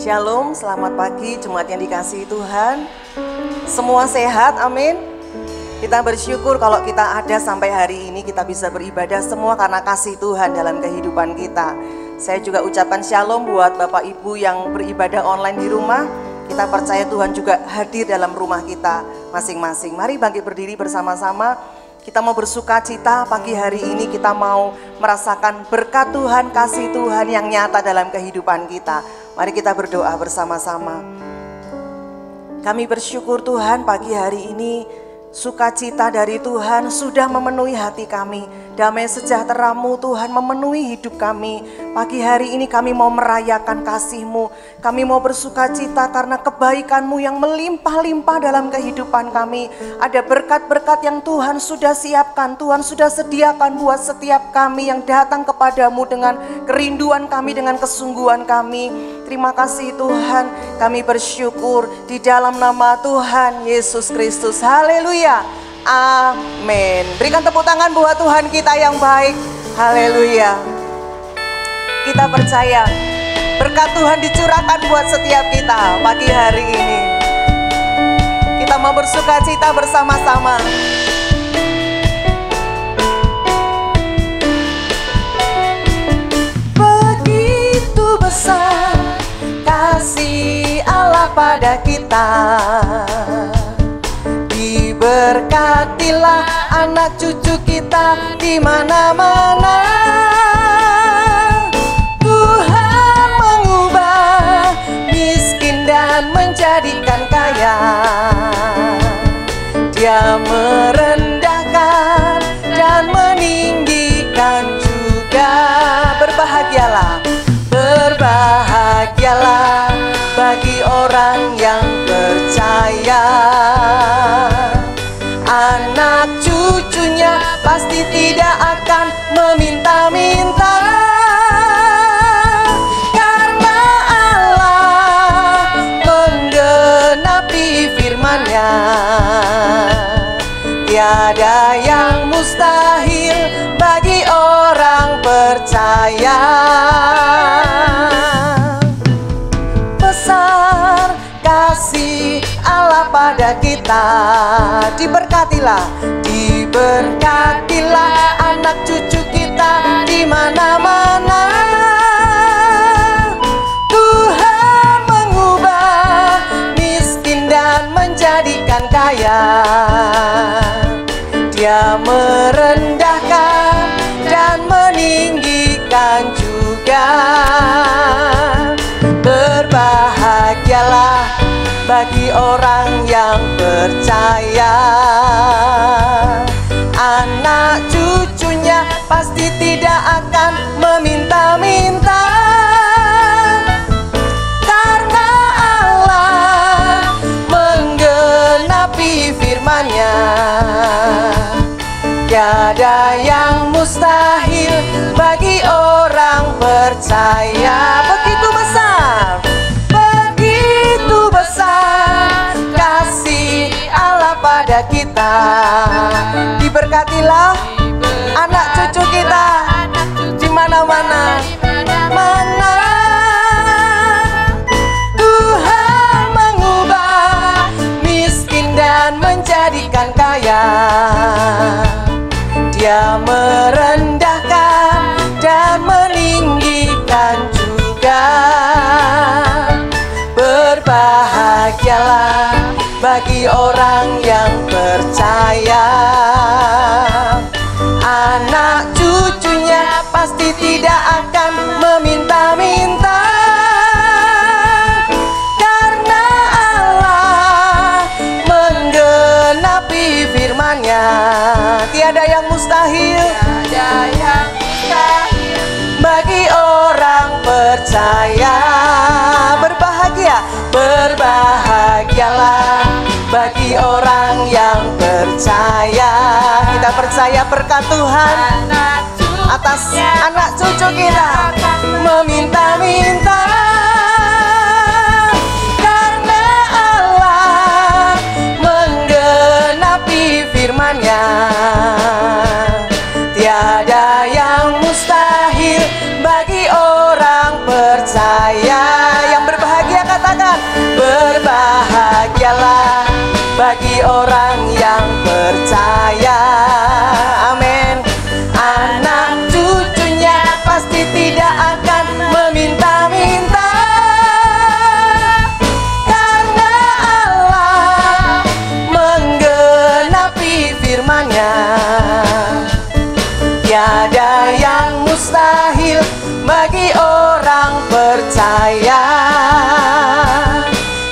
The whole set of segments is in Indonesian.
Shalom, selamat pagi jemaat yang dikasihi Tuhan. Semua sehat, amin. Kita bersyukur kalau kita ada sampai hari ini, kita bisa beribadah semua karena kasih Tuhan dalam kehidupan kita. Saya juga ucapkan shalom buat Bapak Ibu yang beribadah online di rumah. Kita percaya Tuhan juga hadir dalam rumah kita masing-masing. Mari bangkit berdiri bersama-sama. Kita mau bersuka cita pagi hari ini, kita mau merasakan berkat Tuhan, kasih Tuhan yang nyata dalam kehidupan kita. Mari kita berdoa bersama-sama. Kami bersyukur Tuhan pagi hari ini, sukacita dari Tuhan sudah memenuhi hati kami. Damai sejahtera-Mu Tuhan memenuhi hidup kami. Pagi hari ini kami mau merayakan kasih-Mu. Kami mau bersukacita karena kebaikan-Mu yang melimpah-limpah dalam kehidupan kami. Ada berkat-berkat yang Tuhan sudah siapkan, Tuhan sudah sediakan buat setiap kami yang datang kepadamu dengan kerinduan kami, dengan kesungguhan kami. Terima kasih Tuhan, kami bersyukur di dalam nama Tuhan Yesus Kristus. Haleluya, amin. Berikan tepuk tangan buat Tuhan kita yang baik. Haleluya. Kita percaya berkat Tuhan dicurahkan buat setiap kita pagi hari ini. Kita mau bersukacita bersama-sama. Begitu besar kasih Allah pada kita, diberkatilah anak cucu kita di mana-mana. Tuhan mengubah miskin dan menjadikan kaya. Dia merendahkan dan meninggikan juga. Berbahagialah, berbahagialah bagi orang yang percaya. Anak cucunya pasti tidak akan meminta-minta, karena Allah menggenapi firman-Nya. Tiada yang mustahil bagi orang percaya. Besar kasih Allah pada kita, diberkatilah, diberkatilah anak cucu kita di mana-mana. Tuhan mengubah miskin dan menjadikan kaya. Dia merendahkan dan meninggikan juga. Berbahagialah bagi orang yang percaya. Anak cucunya pasti tidak akan meminta-minta, karena Allah menggenapi firman-Nya. Tiada yang mustahil bagi orang percaya. Begitu besar, begitu besar kasih Allah pada kita. Diberkatilah anak cucu kita di mana-mana. Mana Tuhan mengubah miskin dan menjadikan kaya. Dia merendahkan dan meninggikan juga. Berbahagialah bagi orang yang percaya. Anak cucunya pasti tidak akan meminta-minta, karena Allah menggenapi firman-Nya. Tiada yang mustahil, tiada yang mustahil bagi orang percaya. Berbahagia, berbahagialah bagi orang yang percaya. Kita percaya berkat Tuhan atas anak cucu kita meminta-minta, karena Allah menggenapi firman-Nya. Tiada yang mustahil bagi orang percaya. Yang berbahagia mustahil bagi orang percaya.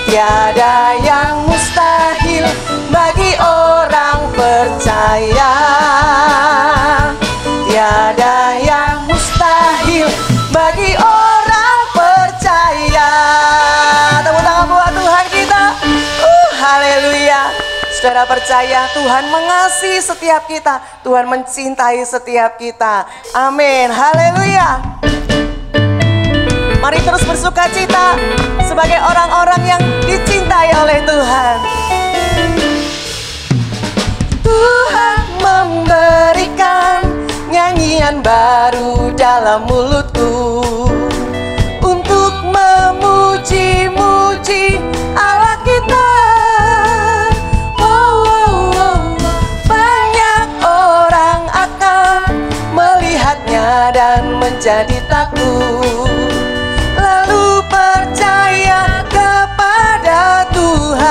Tiada yang mustahil bagi orang percaya. Tiada yang mustahil bagi orang percaya. Tepuk tangan buat Tuhan kita. Haleluya. Saudara percaya Tuhan mengasihi setiap kita, Tuhan mencintai setiap kita. Amin. Haleluya. Mari terus bersuka cita sebagai orang-orang yang dicintai oleh Tuhan. Tuhan memberikan nyanyian baru dalam mulutku untuk memuji-muji Allah kita. Banyak orang akan melihatnya dan menjadi takut, lalu percaya kepada Tuhan.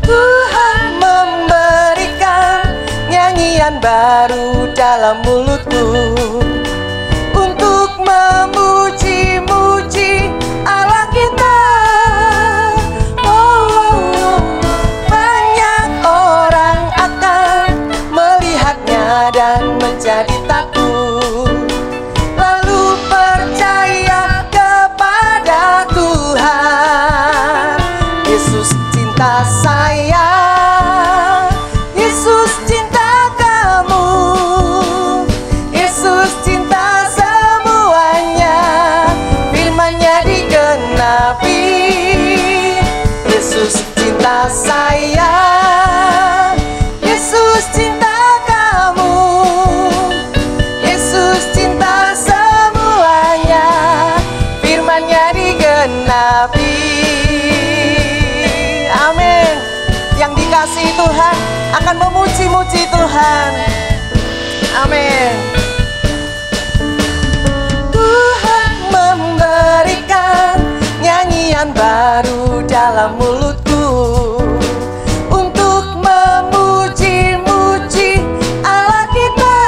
Tuhan memberikan nyanyian baru dalam mulutku untuk memuji-muji Allah kita. Banyak orang akan melihatnya dan menjadi takut, lalu percaya kepada Tuhan. Yesus cinta saya, Yesus cinta kamu, Yesus cinta semuanya, firman-Nya digenapi. Yesus cinta saya, Yesus cinta kamu, Yesus cinta semuanya, firman-Nya digenapi. Amin. Yang dikasihi Tuhan akan memuji-muji Tuhan. Amin. Tuhan memberikan nyanyian baru dalam mulutku untuk memuji-muji Allah kita.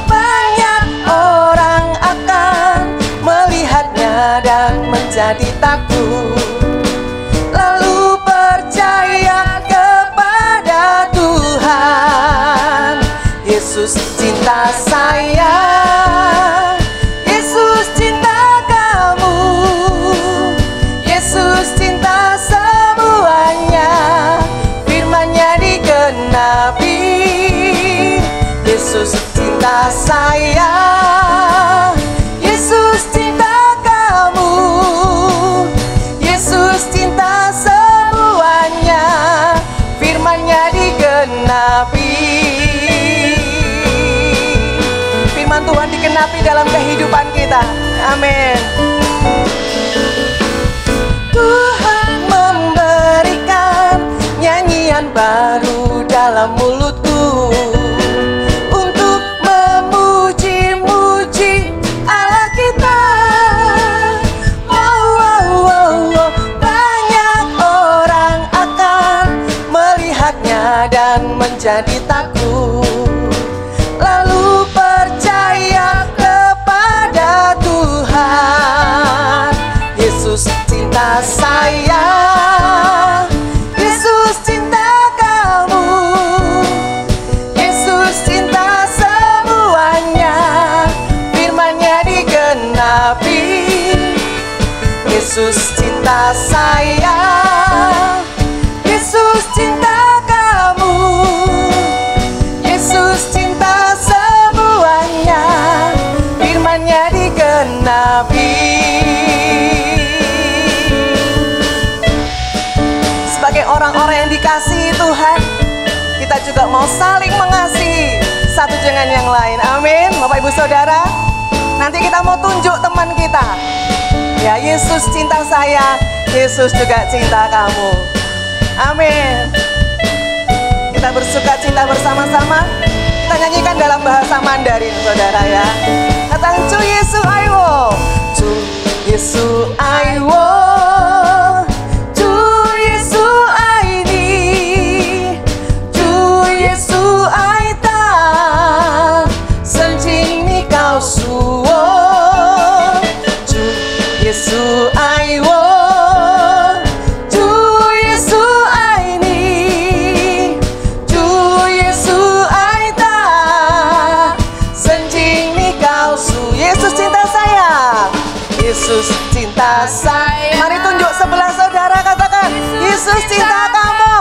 Banyak orang akan melihatnya dan menjadi takut, lalu percaya kepada Tuhan. Yesus cinta saya, Yesus cinta kamu, Yesus cinta semuanya, firman-Nya digenapi. Yesus cinta saya, Yesus cinta kamu, Yesus cinta semuanya, firman-Nya digenapi. Firman Tuhan digenapi dalam kehidupan kita. Amin. Tuhan memberikan nyanyian baru dalam mulutku untuk memuji-muji Allah kita. Banyak orang akan melihatnya dan menjadi takut, lalu percaya kepada Tuhan. Yesus cinta saya, Yesus cinta kamu, Yesus cinta semuanya, firman-Nya digenapi. Yesus cinta saya, Yesus cinta kamu, Yesus cinta semuanya, firman-Nya digenapi. Sebagai orang-orang yang dikasihi Tuhan, kita juga mau saling mengasihi satu dengan yang lain. Amin. Bapak Ibu Saudara, nanti kita mau tunjuk teman kita. Ya, Yesus cinta saya, Yesus juga cinta kamu. Amin. Kita bersuka cita bersama-sama. Kita nyanyikan dalam bahasa Mandarin, saudara ya. Datang Cu Yesu Aiwo, Cu Yesu Aiwo, Cu Yesu Aini, Cu sayang. Mari tunjuk sebelah saudara, katakan Yesus cinta kamu.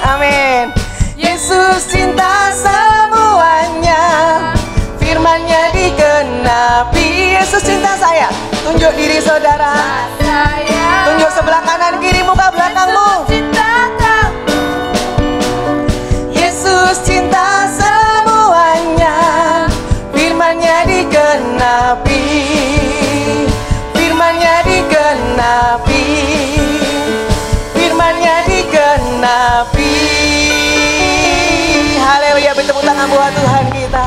Amin. Yesus cinta semuanya, firman-Nya digenapi. Yesus cinta saya. Tunjuk diri saudara. Tunjuk sebelah kanan kiri muka belakangmu. Yesus cinta semuanya, firman-Nya digenapi. Firman-Nya digenapi. Firman-Nya digenapi. Haleluya, bertepuk tangan buat Tuhan kita.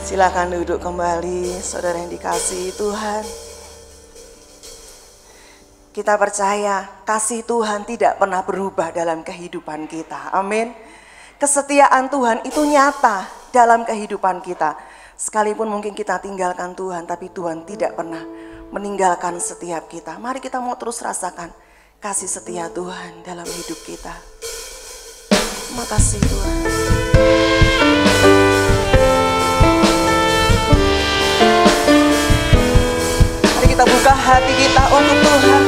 Silakan duduk kembali, saudara yang dikasihi Tuhan. Kita percaya kasih Tuhan tidak pernah berubah dalam kehidupan kita. Amin. Kesetiaan Tuhan itu nyata dalam kehidupan kita. Sekalipun mungkin kita tinggalkan Tuhan, tapi Tuhan tidak pernah meninggalkan setiap kita. Mari kita mau terus rasakan kasih setia Tuhan dalam hidup kita. Terima kasih Tuhan. Mari kita buka hati kita untuk Tuhan.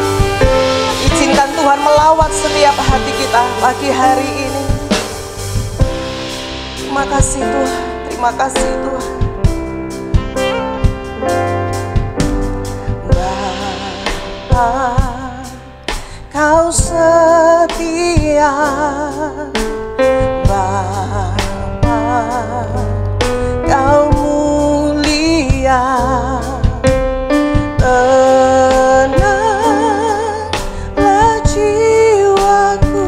Izinkan Tuhan melawat setiap hati kita pagi hari ini. Terima kasih Tuhan. Terima kasih Tuhan. Bapa, Kau setia. Bapa, Kau mulia. Tenanglah jiwaku,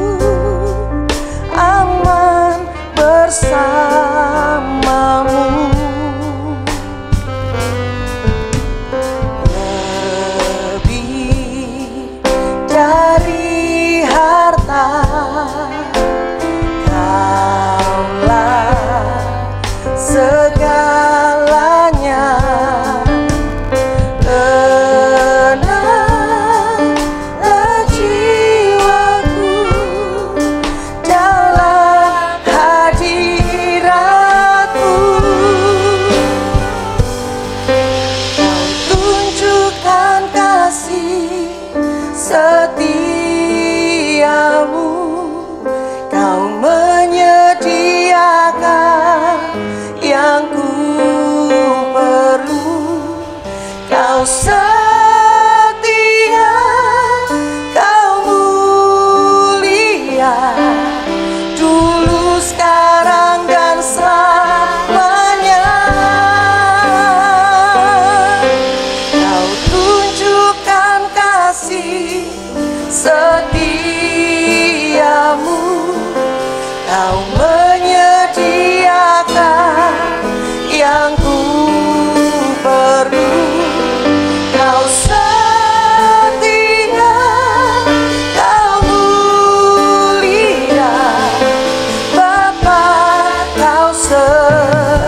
aman bersamamu. Lebih dari harta, Kaulah segalanya. Tenanglah jiwaku dalam hadiratmu. Kau tunjukkan kasih setiamu. Kau menyediakan yang ku perlu. Kau setia, Kau mulia, dulu, sekarang, dan selamanya. Kau tunjukkan kasih setiamu. Kau menyediakan yang ku perlu. Kau setia, Kau mulia, Bapa, Kau setia.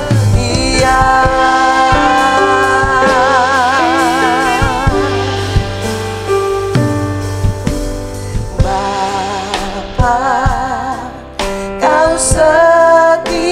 Bapa, Kau setia.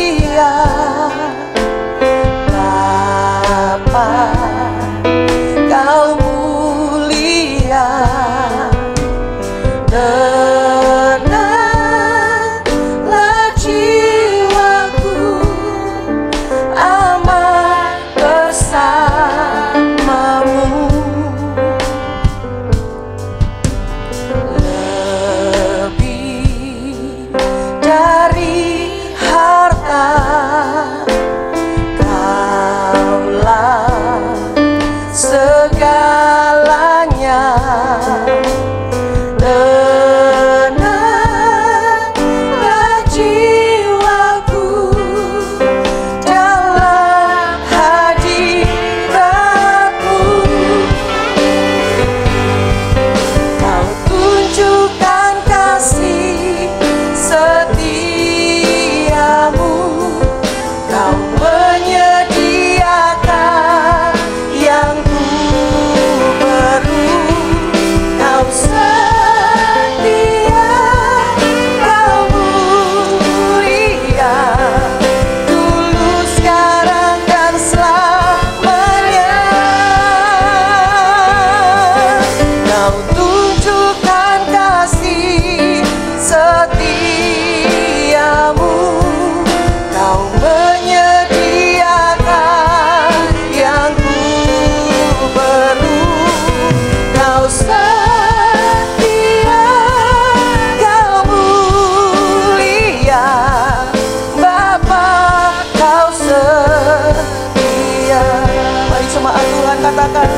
katakan,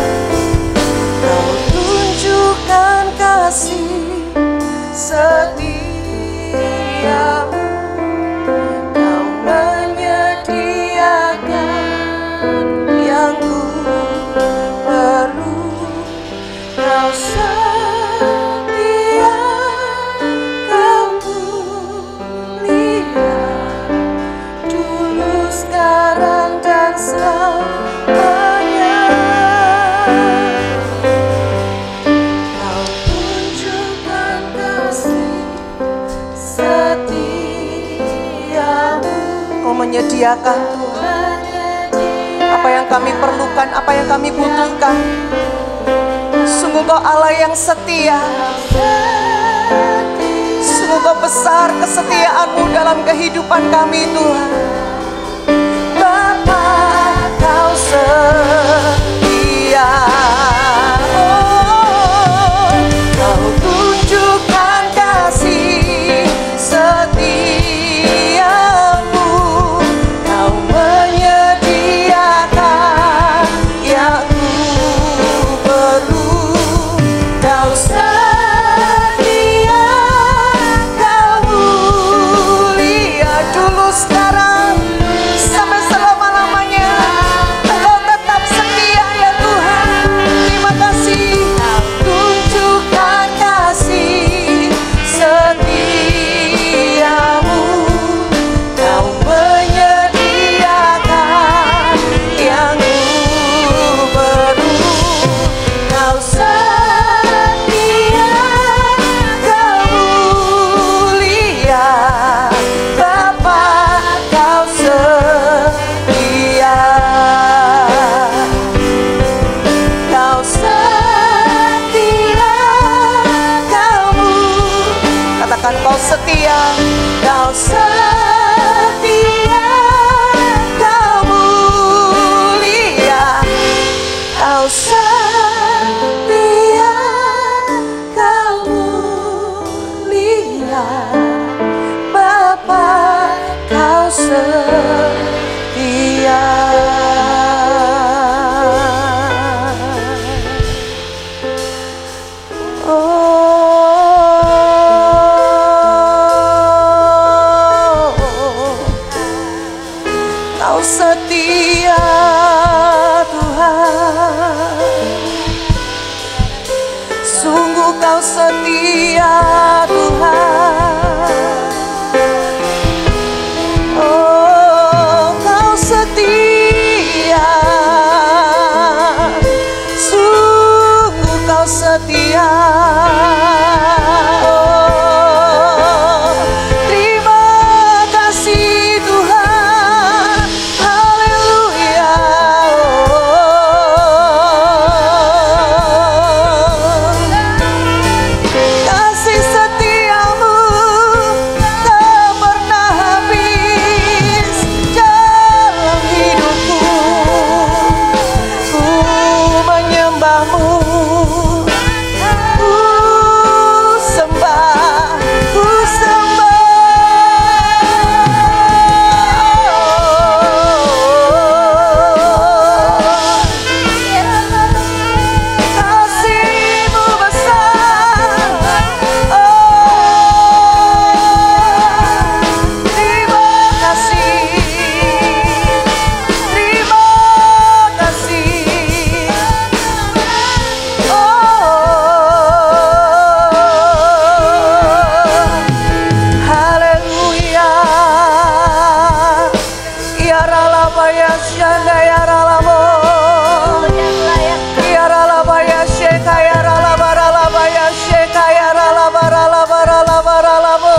Kau tunjukkan kasih setiamu, Kau menyediakan yang ku perlu, Kau setia, Kau mulia, dulu, sekarang, dan selamanya. Kau tunjukkan kasih setiamu, Kau menyediakan apa yang kami perlukan, apa yang kami butuhkan. Sungguh Kau Allah yang setia. Sungguh Kau besar kesetiaan-Mu dalam kehidupan kami, Tuhan. Bapa, Kau setia. Oh, Kau tunjukkan kasih setiamu, Kau menyediakan yang ku perlu, Kau setia, Kau mulia, dulu, sekarang, sampai selama-lamanya. Engkau tetap setia ya Tuhan. Terima kasih. Kau tunjukkan kasih setiamu, Kau menyediakan yang ku perlu, Kau setia, Kau mulia, Bapa, Kau setia. Kau setia, Kamu, katakan Kau setia, Kau setia, Kau mulia, Kau setia, Kau mulia, Bapa, Kau setia. Kau setia Tuhan, sungguh Kau setia Tuhan. Oh, Kau setia, sungguh Kau setia. Oh, terima kasih Tuhan. Haleluya. Kasih setiamu tak pernah habis dalam hidupku. Ku menyembah-Mu, ku sembah, ku sembah. Kasih-Mu besar. Terima kasih, terima kasih. Haleluya. Ya ralabaya syanda ya ralamo. Ya ralabaya syeka ya ralabaralabaya syeka ya ralabaralabaralabaralamo.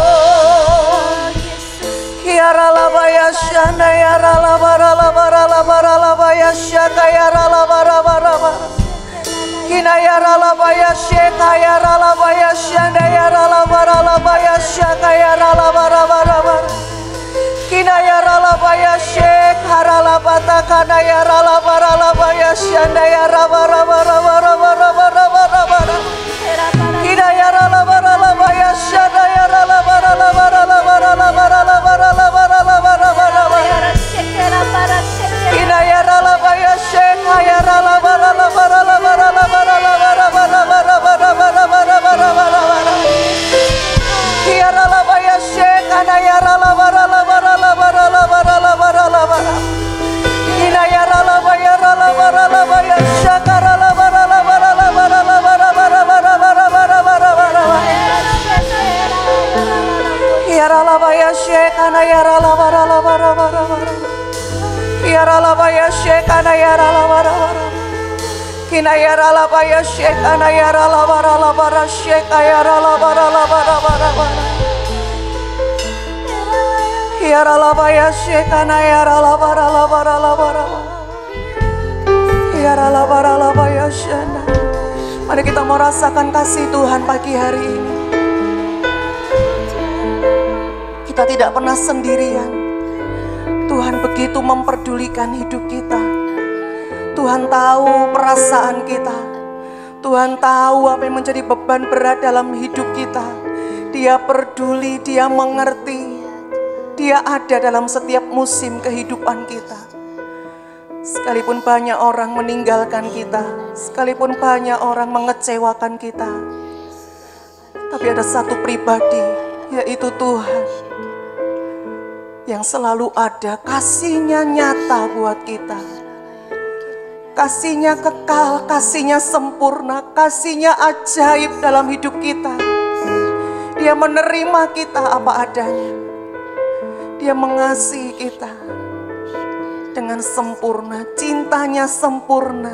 Ya ralabaya syanda ya ralabaralabaralabaralabaya syeka ya ralabarabarabar. Kina ya ralabaya syeka ya ralabaya syanda ya ralabaralabaya syeka ya ralabarabarabar. Kina ya ralabaya syek haralabata kana ya ralabaralabaya syanda ya rabarabarabarabarabarabarabar. Kina ya ralabaralabaya syanda ya ralabaralabaralabaralabaralabaralabaralabar. Kina ya ralabaya syek ya ralabaralabarabar. shekana yara la bara la bara bara bara. Yara la baya shekana yara la bara bara. Kina yara la baya shekana yara la bara sheka yara la bara bara bara. Yara la baya shekana yara la bara bara. Yara la bara la baya shana. Mari kita mau rasakan kasih Tuhan pagi hari ini. Kita tidak pernah sendirian. Tuhan begitu memperdulikan hidup kita. Tuhan tahu perasaan kita. Tuhan tahu apa yang menjadi beban berat dalam hidup kita. Dia peduli, Dia mengerti. Dia ada dalam setiap musim kehidupan kita. Sekalipun banyak orang meninggalkan kita, sekalipun banyak orang mengecewakan kita, tapi ada satu pribadi, yaitu Tuhan, yang selalu ada. Kasih-Nya nyata buat kita. Kasih-Nya kekal, kasih-Nya sempurna, kasih-Nya ajaib dalam hidup kita. Dia menerima kita apa adanya. Dia mengasihi kita dengan sempurna, cintanya sempurna.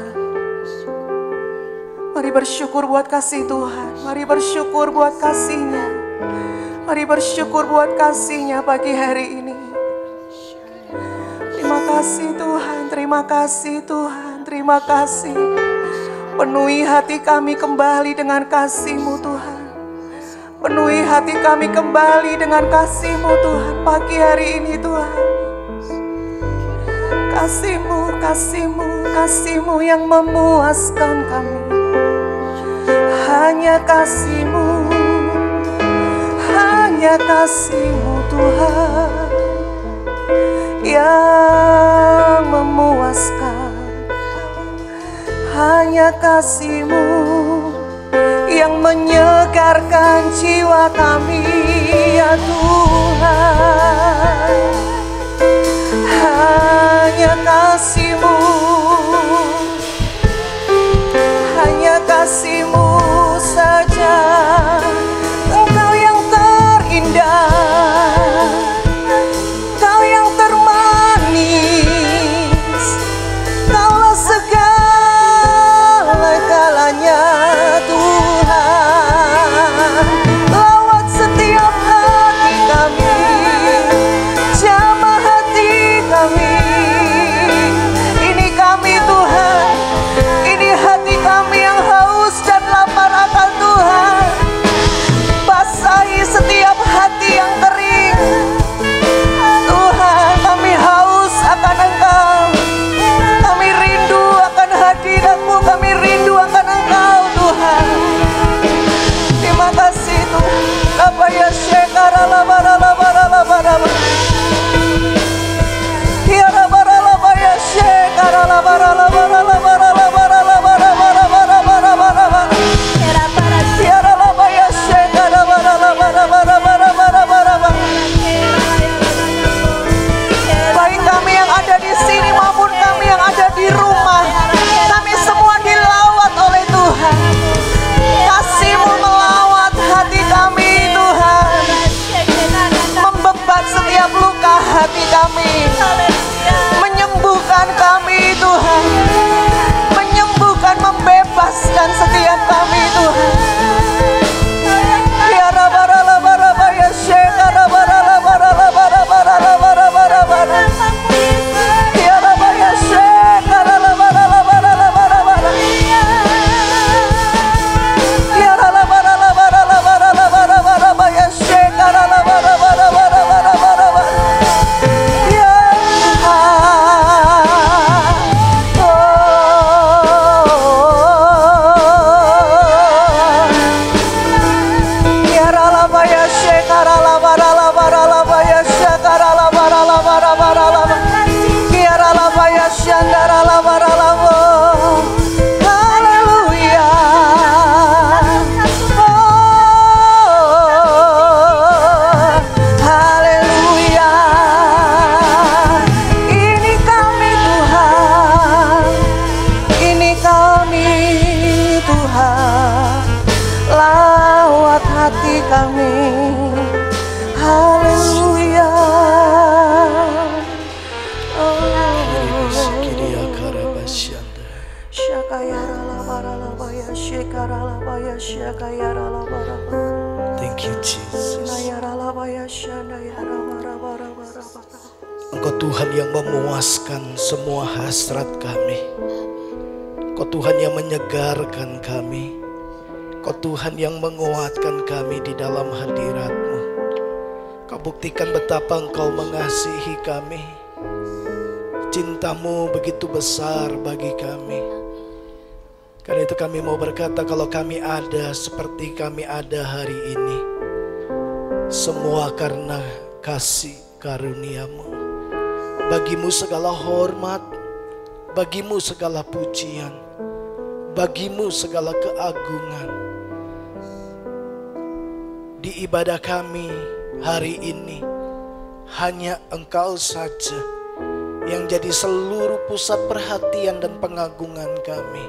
Mari bersyukur buat kasih Tuhan, mari bersyukur buat kasih-Nya. Mari bersyukur buat kasih-Nya pagi hari ini. Terima kasih Tuhan, terima kasih Tuhan, terima kasih. Penuhi hati kami kembali dengan kasih-Mu Tuhan. Penuhi hati kami kembali dengan kasih-Mu Tuhan pagi hari ini Tuhan. Kasih-Mu, kasih-Mu, kasih-Mu yang memuaskan kami. Hanya kasih-Mu, hanya kasih-Mu Tuhan yang memuaskan. Hanya kasih-Mu yang menyegarkan jiwa kami ya Tuhan. Hanya kasih-Mu, hanya kasih-Mu saja. Engkau yang terindah, Kau yang termanis, Kaulah segala-galanya Tuhan. Lawat setiap hati kami, jamah hati kami. Ini kami Tuhan, ini hati kami yang haus dan lapar akan Tuhan. Basahi setiap hati yang kering Tuhan, kami haus akan Engkau. Kami rindu akan hadirat-Mu, kami rindu akan Engkau Tuhan. Terima kasih Tuhan. Apa ya syekara labara labara labara. Ya labara labara ya syekara labara labara labara labara labara labara labara. Ya labara ya syekara labara labara labara labara. Baik kami yang ada di sini maupun kami yang ada di rumah, kami semua dilawat oleh Tuhan. Kasih-Mu melawat hati kami Tuhan, membebat setiap luka hati kami, menyembuhkan kami Tuhan. Tuhan yang memuaskan semua hasrat kami. Kau Tuhan yang menyegarkan kami. Kau Tuhan yang menguatkan kami di dalam hadirat-Mu. Kau buktikan betapa Engkau mengasihi kami. Cinta-Mu begitu besar bagi kami. Karena itu kami mau berkata, kalau kami ada seperti kami ada hari ini, semua karena kasih karunia-Mu. Bagimu segala hormat, bagimu segala pujian, bagimu segala keagungan. Di ibadah kami hari ini, hanya Engkau saja yang jadi seluruh pusat perhatian dan pengagungan kami.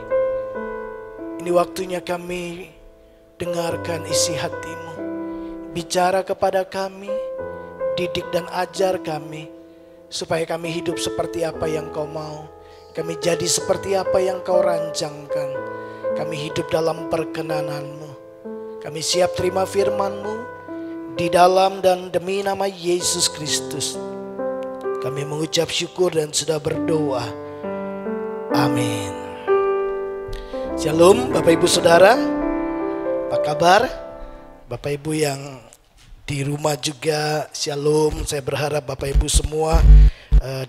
Ini waktunya kami dengarkan isi hati-Mu. Bicara kepada kami, didik dan ajar kami, supaya kami hidup seperti apa yang Kau mau. Kami jadi seperti apa yang Kau rancangkan. Kami hidup dalam perkenanan-Mu. Kami siap terima firman-Mu di dalam dan demi nama Yesus Kristus. Kami mengucap syukur dan sudah berdoa. Amin. Shalom Bapak Ibu Saudara. Apa kabar? Bapak Ibu yang di rumah juga, shalom. Saya berharap Bapak Ibu semua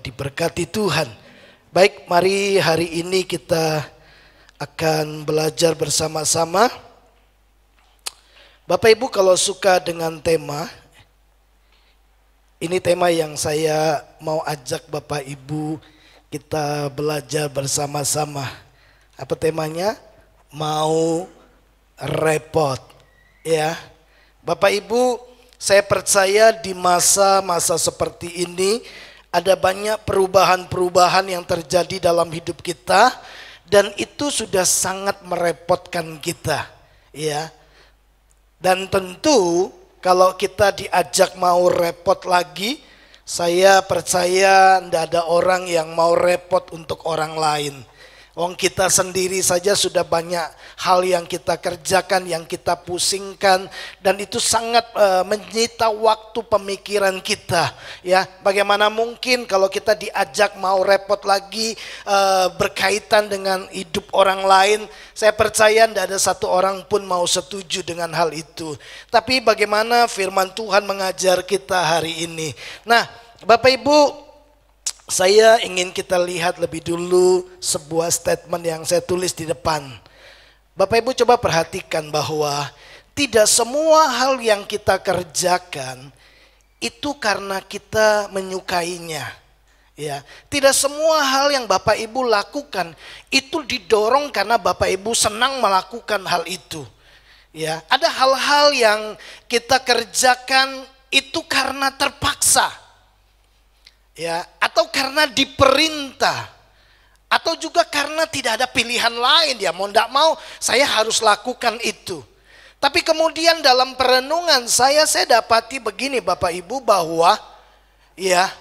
diberkati Tuhan. Baik, mari hari ini kita akan belajar bersama-sama. Bapak Ibu kalau suka dengan tema, ini tema yang saya mau ajak Bapak Ibu kita belajar bersama-sama. Apa temanya? Mau repot. Ya, Bapak Ibu, saya percaya di masa-masa seperti ini ada banyak perubahan-perubahan yang terjadi dalam hidup kita, dan itu sudah sangat merepotkan kita, ya. Dan tentu kalau kita diajak mau repot lagi, saya percaya tidak ada orang yang mau repot untuk orang lain. Wong kita sendiri saja sudah banyak hal yang kita kerjakan, yang kita pusingkan, dan itu sangat menyita waktu pemikiran kita. Ya, bagaimana mungkin kalau kita diajak mau repot lagi berkaitan dengan hidup orang lain? Saya percaya tidak ada satu orang pun mau setuju dengan hal itu. Tapi bagaimana firman Tuhan mengajar kita hari ini? Nah, Bapak Ibu, saya ingin kita lihat lebih dulu sebuah statement yang saya tulis di depan. Bapak Ibu coba perhatikan bahwa tidak semua hal yang kita kerjakan itu karena kita menyukainya. Ya, tidak semua hal yang Bapak Ibu lakukan itu didorong karena Bapak Ibu senang melakukan hal itu. Ya, ada hal-hal yang kita kerjakan itu karena terpaksa. Ya, atau karena diperintah, atau juga karena tidak ada pilihan lain, ya mau tidak mau saya harus lakukan itu. Tapi kemudian dalam perenungan saya dapati begini Bapak Ibu, bahwa ya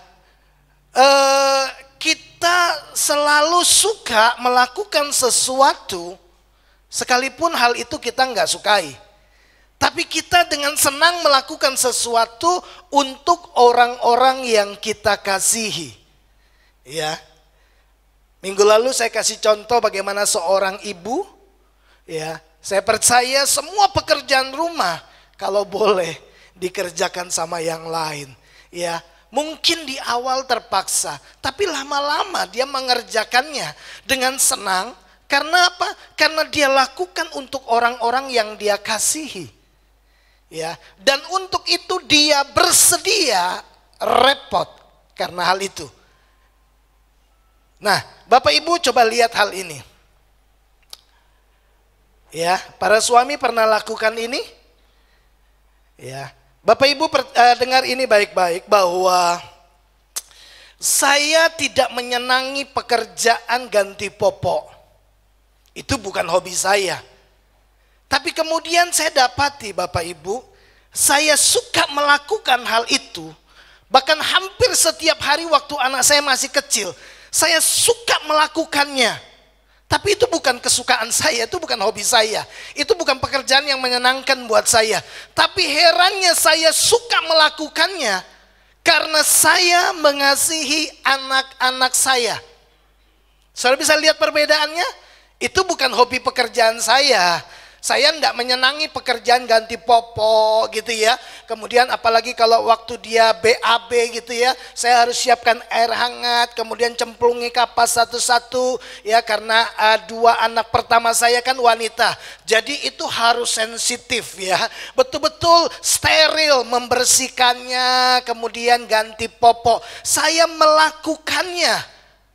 kita selalu suka melakukan sesuatu sekalipun hal itu kita nggak sukai. Tapi kita dengan senang melakukan sesuatu untuk orang-orang yang kita kasihi. Ya. Minggu lalu saya kasih contoh bagaimana seorang ibu, ya, saya percaya semua pekerjaan rumah kalau boleh dikerjakan sama yang lain. Ya, mungkin di awal terpaksa, tapi lama-lama dia mengerjakannya dengan senang. Karena apa? Karena dia lakukan untuk orang-orang yang dia kasihi. Ya, dan untuk itu dia bersedia repot karena hal itu. Nah, Bapak Ibu coba lihat hal ini. Ya, para suami pernah lakukan ini? Ya, Bapak Ibu dengar ini baik-baik, bahwa saya tidak menyenangi pekerjaan ganti popok. Itu bukan hobi saya. Tapi kemudian saya dapati Bapak Ibu, saya suka melakukan hal itu. Bahkan hampir setiap hari waktu anak saya masih kecil, saya suka melakukannya. Tapi itu bukan kesukaan saya, itu bukan hobi saya. Itu bukan pekerjaan yang menyenangkan buat saya. Tapi herannya saya suka melakukannya Karena saya mengasihi anak-anak saya. Saudara bisa lihat perbedaannya? Itu bukan hobi pekerjaan saya. Saya tidak menyenangi pekerjaan ganti popok gitu ya. Kemudian apalagi kalau waktu dia BAB gitu ya, saya harus siapkan air hangat, kemudian cemplungi kapas satu-satu ya, karena dua anak pertama saya kan wanita. Jadi itu harus sensitif ya. Betul-betul steril membersihkannya, kemudian ganti popok. Saya melakukannya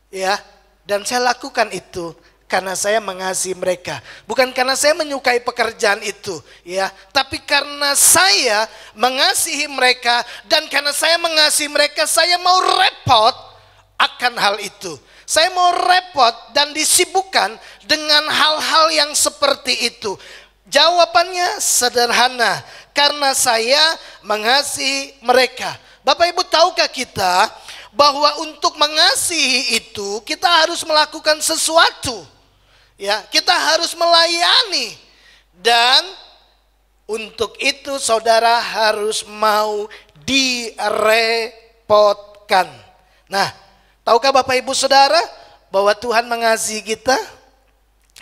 ya, dan saya lakukan itu karena saya mengasihi mereka, bukan karena saya menyukai pekerjaan itu, ya. Tapi karena saya mengasihi mereka, dan karena saya mengasihi mereka, saya mau repot akan hal itu. Saya mau repot dan disibukkan dengan hal-hal yang seperti itu. Jawabannya sederhana, karena saya mengasihi mereka. Bapak Ibu, tahukah kita bahwa untuk mengasihi itu kita harus melakukan sesuatu? Ya, kita harus melayani, dan untuk itu saudara harus mau direpotkan. Nah, tahukah Bapak Ibu Saudara bahwa Tuhan mengasihi kita?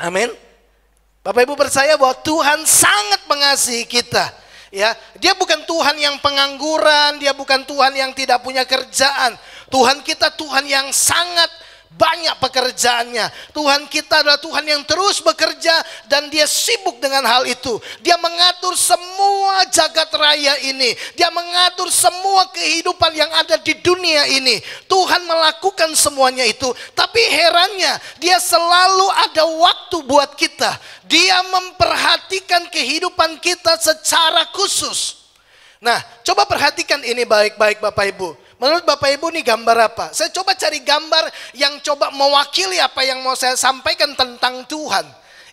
Amin. Bapak Ibu percaya bahwa Tuhan sangat mengasihi kita. Ya, Dia bukan Tuhan yang pengangguran, Dia bukan Tuhan yang tidak punya kerjaan. Tuhan kita Tuhan yang sangat banyak pekerjaannya. Tuhan kita adalah Tuhan yang terus bekerja, dan Dia sibuk dengan hal itu. Dia mengatur semua jagat raya ini. Dia mengatur semua kehidupan yang ada di dunia ini. Tuhan melakukan semuanya itu. Tapi herannya, Dia selalu ada waktu buat kita. Dia memperhatikan kehidupan kita secara khusus. Nah, coba perhatikan ini baik-baik Bapak Ibu. Menurut Bapak Ibu nih gambar apa? Saya coba cari gambar yang coba mewakili apa yang mau saya sampaikan tentang Tuhan.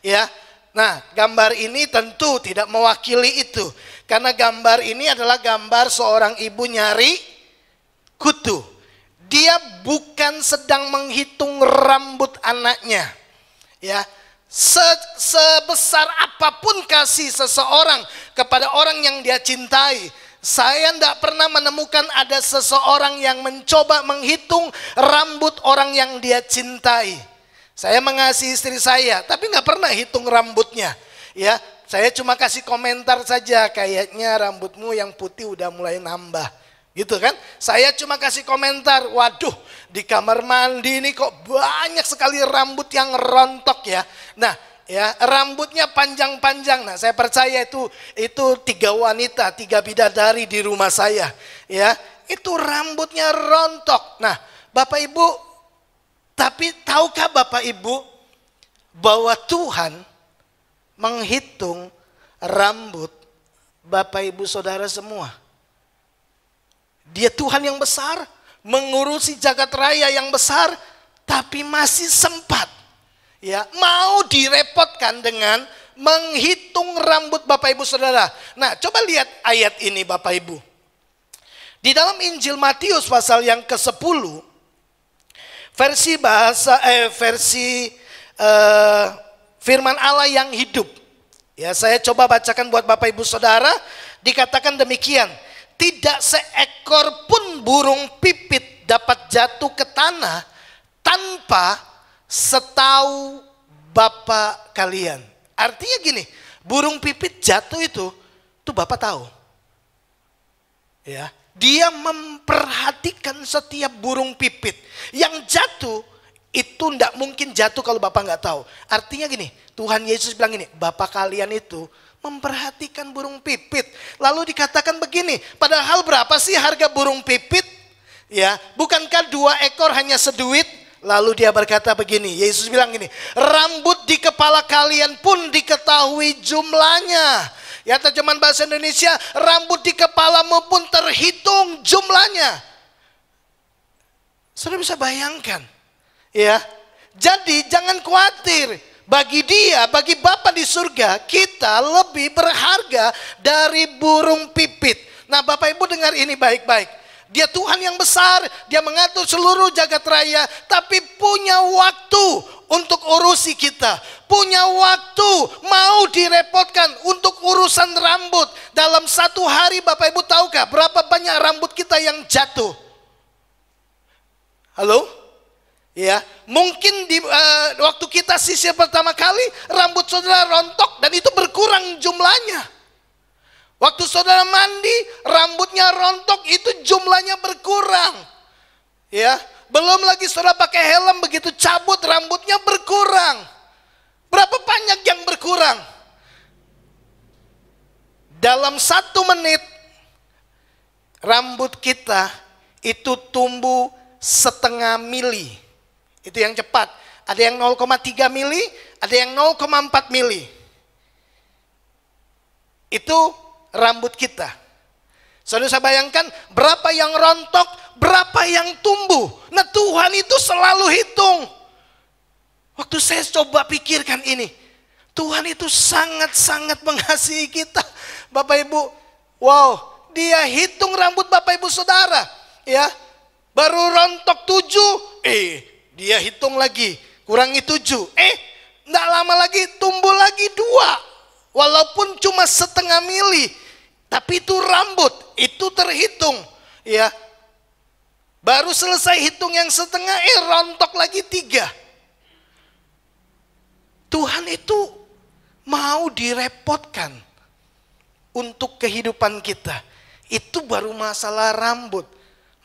Ya, nah gambar ini tentu tidak mewakili itu. Karena gambar ini adalah gambar seorang ibu nyari kutu. Dia bukan sedang menghitung rambut anaknya. Ya, sebesar apapun kasih seseorang kepada orang yang dia cintai, saya tidak pernah menemukan ada seseorang yang mencoba menghitung rambut orang yang dia cintai. Saya mengasihi istri saya, tapi nggak pernah hitung rambutnya. Ya, saya cuma kasih komentar saja, kayaknya rambutmu yang putih udah mulai nambah, gitu kan? Saya cuma kasih komentar, waduh, di kamar mandi ini kok banyak sekali rambut yang rontok ya. Nah, ya, rambutnya panjang-panjang. Nah, saya percaya itu 3 wanita, 3 bidadari di rumah saya. Ya, itu rambutnya rontok. Nah, Bapak Ibu, tapi tahukah Bapak Ibu bahwa Tuhan menghitung rambut Bapak Ibu Saudara semua? Dia Tuhan yang besar, mengurusi jagat raya yang besar, tapi masih sempat ya mau direpotkan dengan menghitung rambut Bapak Ibu Saudara. Nah, coba lihat ayat ini Bapak Ibu. Di dalam Injil Matius pasal yang ke-10, versi firman Allah yang hidup. Ya, saya coba bacakan buat Bapak Ibu Saudara. Dikatakan demikian, tidak seekor pun burung pipit dapat jatuh ke tanah tanpa setahu Bapak kalian. Artinya gini, burung pipit jatuh itu Bapak tahu. Ya, Dia memperhatikan setiap burung pipit. Yang jatuh itu tidak mungkin jatuh kalau Bapak nggak tahu. Artinya gini, Tuhan Yesus bilang gini, Bapak kalian itu memperhatikan burung pipit. Lalu dikatakan begini, padahal berapa sih harga burung pipit? Ya, bukankah 2 ekor hanya seduit? Lalu dia berkata begini, Yesus bilang gini, rambut di kepala kalian pun diketahui jumlahnya. Ya, terjemahan bahasa Indonesia, rambut di kepalamu pun terhitung jumlahnya. Saudara bisa bayangkan, ya. Jadi jangan khawatir, bagi Dia, bagi Bapa di surga, kita lebih berharga dari burung pipit. Nah, Bapak Ibu dengar ini baik-baik. Dia Tuhan yang besar, Dia mengatur seluruh jagat raya, tapi punya waktu untuk urusi kita. Punya waktu mau direpotkan untuk urusan rambut. dalam satu hari Bapak Ibu tahukah berapa banyak rambut kita yang jatuh? Halo? Ya, mungkin di waktu kita sisir pertama kali rambut saudara rontok dan itu berkurang jumlahnya. Waktu saudara mandi rambutnya rontok itu jumlahnya berkurang. Ya, belum lagi saudara pakai helm begitu cabut rambutnya berkurang. Berapa banyak yang berkurang? Dalam 1 menit rambut kita itu tumbuh setengah mili. Itu yang cepat. Ada yang 0,3 mili, ada yang 0,4 mili. Itu rambut kita. Saudara saya bayangkan berapa yang rontok, berapa yang tumbuh. Nah Tuhan itu selalu hitung. Waktu saya coba pikirkan ini, Tuhan itu sangat-sangat mengasihi kita. Bapak Ibu, wow, dia hitung rambut Bapak Ibu Saudara. Ya, baru rontok 7, dia hitung lagi, kurangi 7. Enggak lama lagi tumbuh lagi 2. Walaupun cuma setengah mili, tapi itu rambut, itu terhitung. Ya, baru selesai hitung yang setengah, rontok lagi 3. Tuhan itu mau direpotkan untuk kehidupan kita. Itu baru masalah rambut.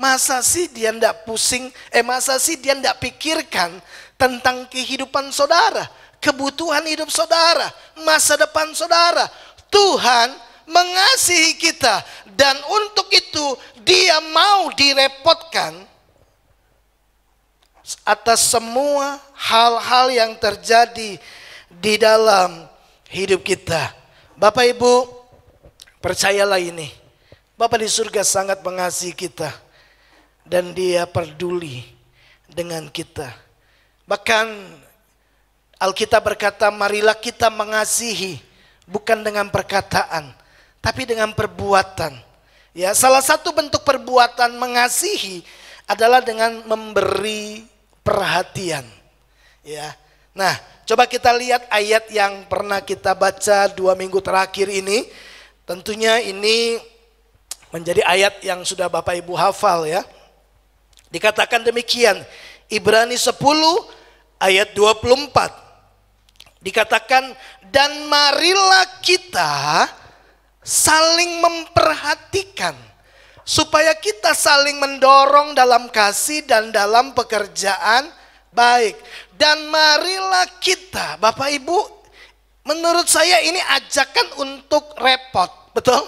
Masa sih dia enggak pusing, masa sih dia enggak pikirkan tentang kehidupan saudara, kebutuhan hidup saudara, masa depan saudara. Tuhan mengasihi kita dan untuk itu dia mau direpotkan atas semua hal-hal yang terjadi di dalam hidup kita. Bapak Ibu, percayalah ini, Bapa di surga sangat mengasihi kita dan dia peduli dengan kita. Bahkan Alkitab berkata, marilah kita mengasihi bukan dengan perkataan, tapi dengan perbuatan. Ya, salah satu bentuk perbuatan mengasihi adalah dengan memberi perhatian. Ya. Nah, coba kita lihat ayat yang pernah kita baca 2 minggu terakhir ini. Tentunya ini menjadi ayat yang sudah Bapak Ibu hafal ya. Dikatakan demikian, Ibrani 10 ayat 24. Dikatakan, dan marilah kita saling memperhatikan, supaya kita saling mendorong dalam kasih dan dalam pekerjaan baik. Dan marilah kita, Bapak Ibu, menurut saya ini ajakan untuk repot, betul?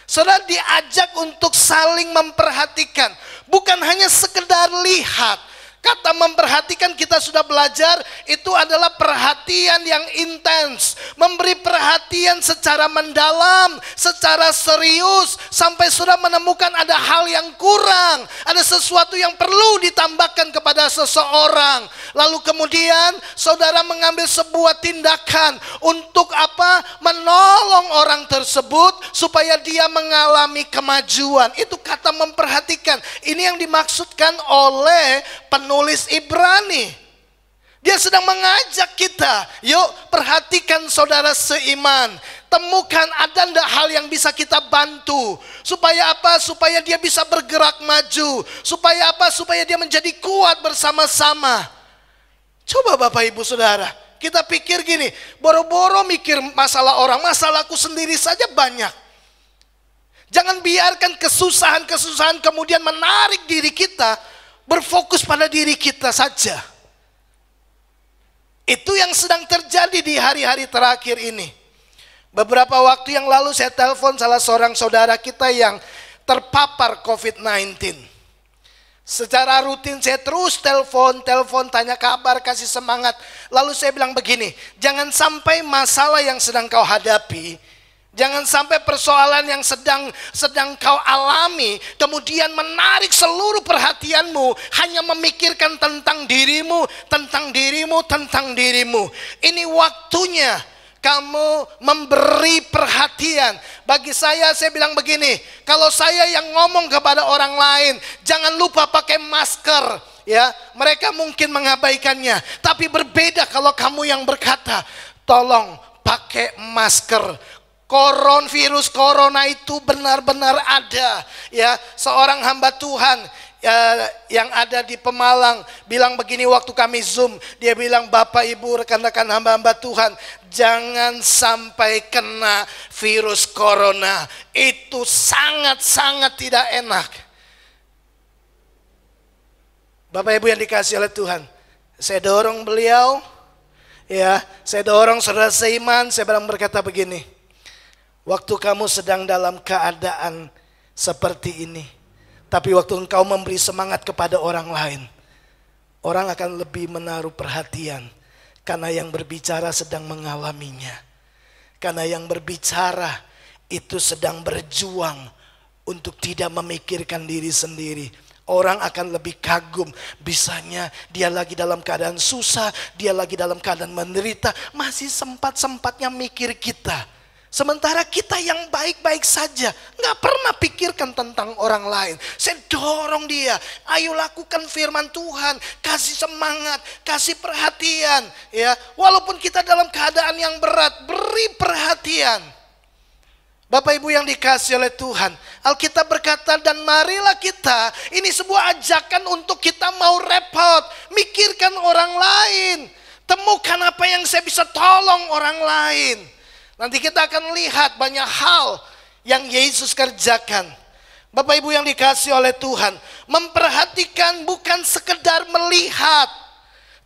Saudara diajak untuk saling memperhatikan, bukan hanya sekedar lihat. Kata memperhatikan kita sudah belajar itu adalah perhatian yang intens, memberi perhatian secara mendalam, secara serius, sampai sudah menemukan ada hal yang kurang, ada sesuatu yang perlu ditambahkan kepada seseorang. Lalu kemudian saudara mengambil sebuah tindakan untuk apa? Menolong orang tersebut supaya dia mengalami kemajuan. Itu kata memperhatikan. Ini yang dimaksudkan oleh penulis Ibrani. Dia sedang mengajak kita, yuk perhatikan saudara seiman. Temukan ada enggak hal yang bisa kita bantu. Supaya apa? Supaya dia bisa bergerak maju. Supaya apa? Supaya dia menjadi kuat bersama-sama. Coba Bapak Ibu Saudara, kita pikir gini, boro-boro mikir masalah orang, masalahku sendiri saja banyak. Jangan biarkan kesusahan-kesusahan kemudian menarik diri kita, berfokus pada diri kita saja. Itu yang sedang terjadi di hari-hari terakhir ini. Beberapa waktu yang lalu saya telepon salah seorang saudara kita yang terpapar COVID-19. Secara rutin saya terus telepon, tanya kabar, kasih semangat. Lalu saya bilang begini, jangan sampai masalah yang sedang kau hadapi, jangan sampai persoalan yang sedang kau alami kemudian menarik seluruh perhatianmu, hanya memikirkan tentang dirimu. Ini waktunya kamu memberi perhatian. Bagi saya bilang begini, kalau saya yang ngomong kepada orang lain, jangan lupa pakai masker. Ya, mereka mungkin mengabaikannya, tapi berbeda kalau kamu yang berkata, tolong pakai masker. Virus corona itu benar-benar ada. Ya, seorang hamba Tuhan yang ada di Pemalang bilang begini waktu kami Zoom. Dia bilang, Bapak Ibu rekan-rekan hamba-hamba Tuhan, jangan sampai kena virus corona. Itu sangat-sangat tidak enak. Bapak Ibu yang dikasihi oleh Tuhan, saya dorong beliau, ya, saya dorong saudara seiman, saya bilang berkata begini, waktu kamu sedang dalam keadaan seperti ini, tapi waktu engkau memberi semangat kepada orang lain, orang akan lebih menaruh perhatian, karena yang berbicara sedang mengalaminya. Karena yang berbicara itu sedang berjuang untuk tidak memikirkan diri sendiri. Orang akan lebih kagum, bisanya dia lagi dalam keadaan susah, dia lagi dalam keadaan menderita, masih sempat-sempatnya mikir kita. Sementara kita yang baik-baik saja, nggak pernah pikirkan tentang orang lain. Saya dorong dia, ayo lakukan firman Tuhan, kasih semangat, kasih perhatian. Ya, walaupun kita dalam keadaan yang berat, beri perhatian. Bapak Ibu yang dikasihi oleh Tuhan, Alkitab berkata, dan marilah kita, ini sebuah ajakan untuk kita mau repot, mikirkan orang lain, temukan apa yang saya bisa tolong orang lain. Nanti kita akan lihat banyak hal yang Yesus kerjakan. Bapak Ibu yang dikasihi oleh Tuhan, memperhatikan bukan sekedar melihat,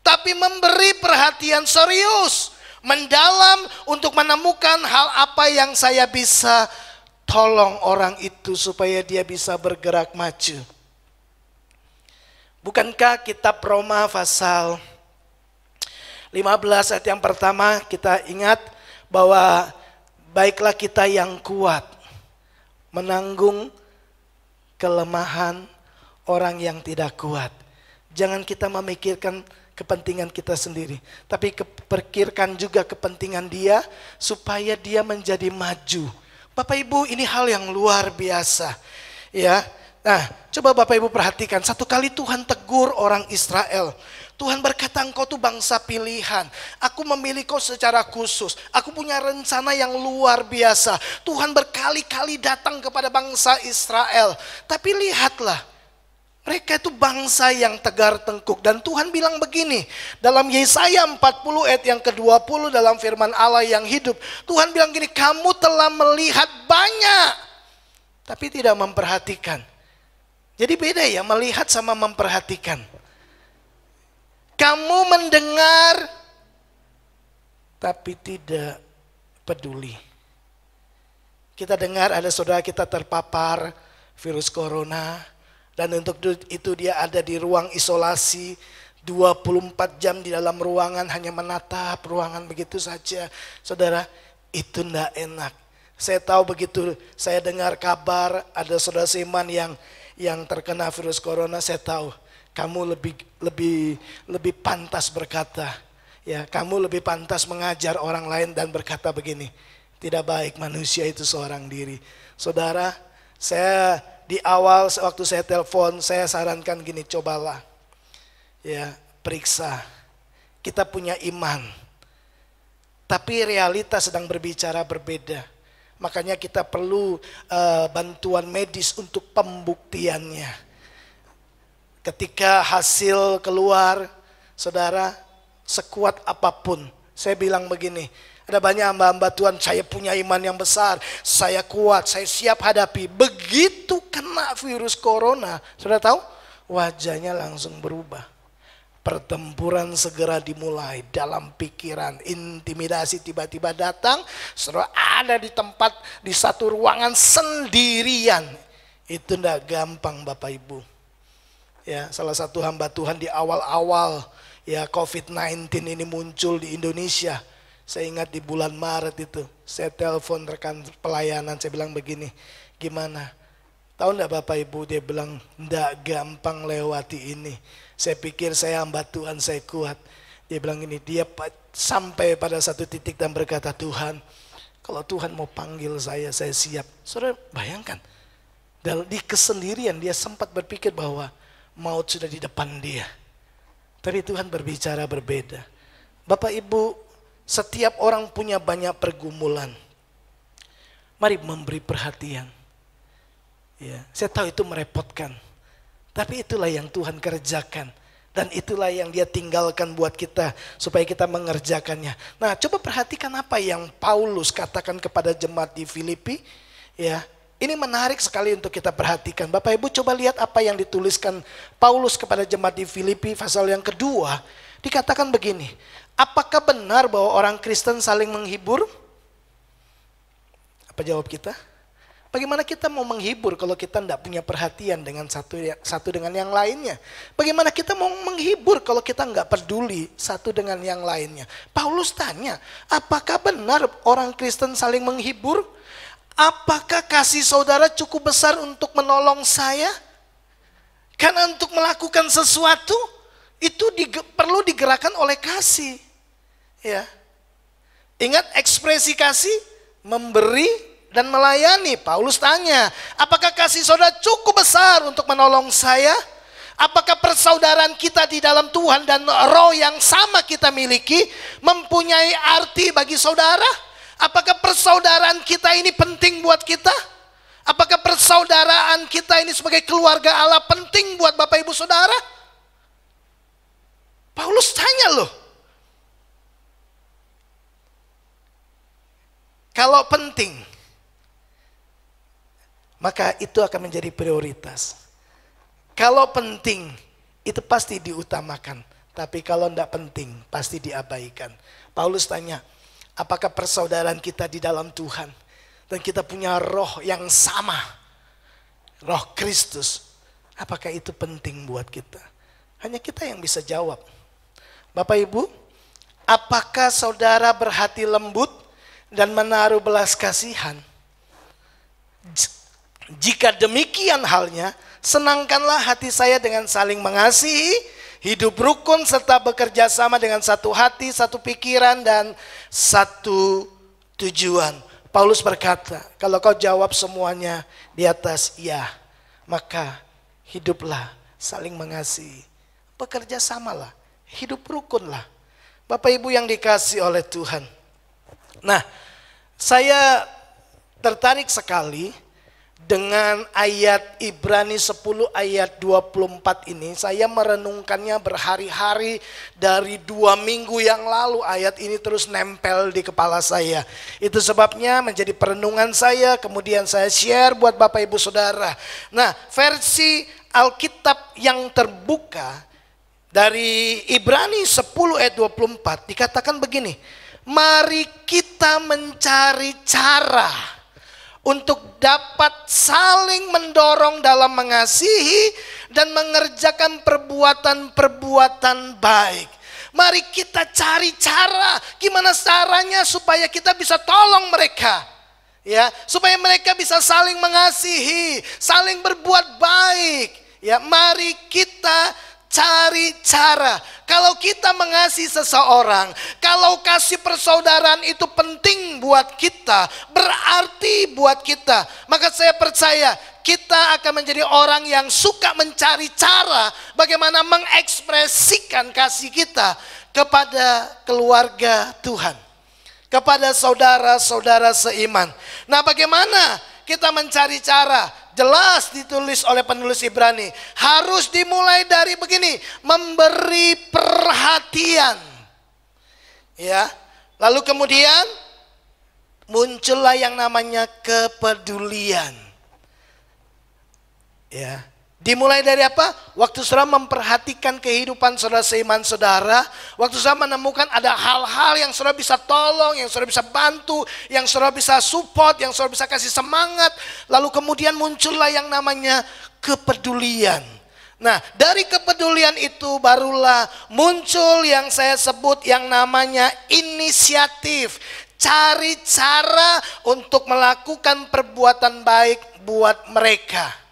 tapi memberi perhatian serius, mendalam untuk menemukan hal apa yang saya bisa tolong orang itu supaya dia bisa bergerak maju. Bukankah kitab Roma pasal 15 ayat yang pertama kita ingat bahwa baiklah kita yang kuat menanggung kelemahan orang yang tidak kuat. Jangan kita memikirkan kepentingan kita sendiri, tapi pikirkan juga kepentingan dia supaya dia menjadi maju. Bapak Ibu, ini hal yang luar biasa. Ya. Nah, coba Bapak Ibu perhatikan, satu kali Tuhan tegur orang Israel. Tuhan berkata, engkau tuh bangsa pilihan. Aku memilih kau secara khusus. Aku punya rencana yang luar biasa. Tuhan berkali-kali datang kepada bangsa Israel. Tapi lihatlah, mereka itu bangsa yang tegar tengkuk. Dan Tuhan bilang begini, dalam Yesaya 40 ayat yang ke-20 dalam firman Allah yang hidup. Tuhan bilang gini, kamu telah melihat banyak, tapi tidak memperhatikan. Jadi beda ya, melihat sama memperhatikan. Kamu mendengar, tapi tidak peduli. Kita dengar ada saudara kita terpapar virus corona. Dan untuk itu dia ada di ruang isolasi 24 jam di dalam ruangan, hanya menatap ruangan begitu saja. Saudara, itu tidak enak. Saya tahu begitu, saya dengar kabar ada saudara seiman yang terkena virus corona, saya tahu kamu lebih pantas berkata, ya, kamu lebih pantas mengajar orang lain dan berkata begini, tidak baik manusia itu seorang diri. Saudara, saya di awal waktu saya telepon, saya sarankan gini, cobalah ya, periksa. Kita punya iman, tapi realitas sedang berbicara berbeda. Makanya kita perlu bantuan medis untuk pembuktiannya. Ketika hasil keluar, saudara, sekuat apapun, saya bilang begini, ada banyak hamba-hamba Tuhan, saya punya iman yang besar, saya kuat, saya siap hadapi. Begitu kena virus corona, sudah tahu, wajahnya langsung berubah. Pertempuran segera dimulai dalam pikiran, intimidasi tiba-tiba datang, saudara ada di tempat, di satu ruangan sendirian. Itu tidak gampang Bapak Ibu. Ya, salah satu hamba Tuhan di awal-awal ya COVID-19 ini muncul di Indonesia. Saya ingat di bulan Maret itu, saya telepon rekan pelayanan, saya bilang begini, gimana? Tahu enggak Bapak Ibu, dia bilang, enggak gampang lewati ini. Saya pikir saya hamba Tuhan, saya kuat. Dia bilang gini, dia sampai pada satu titik dan berkata, Tuhan, kalau Tuhan mau panggil saya siap. Saudara bayangkan, di kesendirian dia sempat berpikir bahwa maut sudah di depan dia. Tapi Tuhan berbicara berbeda. Bapak Ibu, setiap orang punya banyak pergumulan. Mari memberi perhatian. Ya, saya tahu itu merepotkan. Tapi itulah yang Tuhan kerjakan. Dan itulah yang Dia tinggalkan buat kita supaya kita mengerjakannya. Nah, coba perhatikan apa yang Paulus katakan kepada jemaat di Filipi. Ya, ini menarik sekali untuk kita perhatikan. Bapak Ibu coba lihat apa yang dituliskan Paulus kepada jemaat di Filipi pasal yang kedua. Dikatakan begini, apakah benar bahwa orang Kristen saling menghibur? Apa jawab kita? Bagaimana kita mau menghibur kalau kita tidak punya perhatian dengan satu dengan yang lainnya? Bagaimana kita mau menghibur kalau kita nggak peduli satu dengan yang lainnya? Paulus tanya, apakah benar orang Kristen saling menghibur? Apakah kasih saudara cukup besar untuk menolong saya? Karena untuk melakukan sesuatu itu perlu digerakkan oleh kasih. Ya. Ingat ekspresi kasih, memberi dan melayani. Paulus tanya, apakah kasih saudara cukup besar untuk menolong saya? Apakah persaudaraan kita di dalam Tuhan dan roh yang sama kita miliki mempunyai arti bagi saudara? Apakah persaudaraan kita ini penting buat kita? Apakah persaudaraan kita ini sebagai keluarga Allah penting buat Bapak Ibu Saudara? Paulus tanya loh. Kalau penting, maka itu akan menjadi prioritas. Kalau penting, itu pasti diutamakan. Tapi kalau tidak penting, pasti diabaikan. Paulus tanya, apakah persaudaraan kita di dalam Tuhan? Dan kita punya roh yang sama. Roh Kristus. Apakah itu penting buat kita? Hanya kita yang bisa jawab. Bapak Ibu, apakah saudara berhati lembut dan menaruh belas kasihan? Jika demikian halnya, senangkanlah hati saya dengan saling mengasihi, hidup rukun serta bekerja sama dengan satu hati, satu pikiran dan satu tujuan. Paulus berkata, kalau kau jawab semuanya di atas ya, maka hiduplah saling mengasihi. Bekerja samalah, hidup rukunlah. Bapak Ibu yang dikasihi oleh Tuhan. Nah, saya tertarik sekali dengan ayat Ibrani 10 ayat 24 ini. Saya merenungkannya berhari-hari, dari 2 minggu yang lalu ayat ini terus nempel di kepala saya. Itu sebabnya menjadi perenungan saya, kemudian saya share buat Bapak Ibu Saudara. Nah, versi Alkitab yang terbuka dari Ibrani 10 ayat 24 dikatakan begini, mari kita mencari cara untuk dapat saling mendorong dalam mengasihi dan mengerjakan perbuatan-perbuatan baik. Mari kita cari cara, gimana caranya supaya kita bisa tolong mereka. Ya, supaya mereka bisa saling mengasihi, saling berbuat baik. Ya, mari kita cari cara. Kalau kita mengasihi seseorang, kalau kasih persaudaraan itu penting buat kita, berarti buat kita, maka saya percaya kita akan menjadi orang yang suka mencari cara bagaimana mengekspresikan kasih kita kepada keluarga Tuhan, kepada saudara-saudara seiman. Nah, bagaimana kita mencari cara? Jelas ditulis oleh penulis Ibrani, harus dimulai dari begini, memberi perhatian. Ya, lalu kemudian muncullah yang namanya kepedulian. Ya, dimulai dari apa? Waktu saudara memperhatikan kehidupan saudara seiman saudara, waktu saudara menemukan ada hal-hal yang saudara bisa tolong, yang saudara bisa bantu, yang saudara bisa support, yang saudara bisa kasih semangat, lalu kemudian muncullah yang namanya kepedulian. Nah, dari kepedulian itu barulah muncul yang saya sebut yang namanya inisiatif. Cari cara untuk melakukan perbuatan baik buat mereka.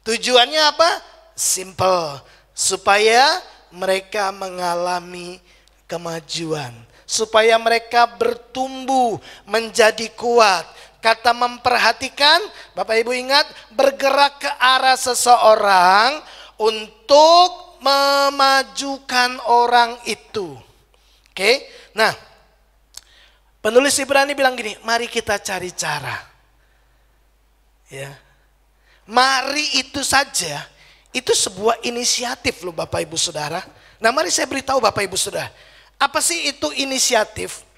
Tujuannya apa? Simple, supaya mereka mengalami kemajuan, supaya mereka bertumbuh menjadi kuat. Kata memperhatikan, Bapak Ibu ingat, bergerak ke arah seseorang untuk memajukan orang itu. Oke, nah penulis Ibrani bilang gini, mari kita cari cara. Ya. Mari itu saja, itu sebuah inisiatif loh Bapak Ibu Saudara. Nah mari saya beritahu Bapak Ibu Saudara, apa sih itu inisiatif?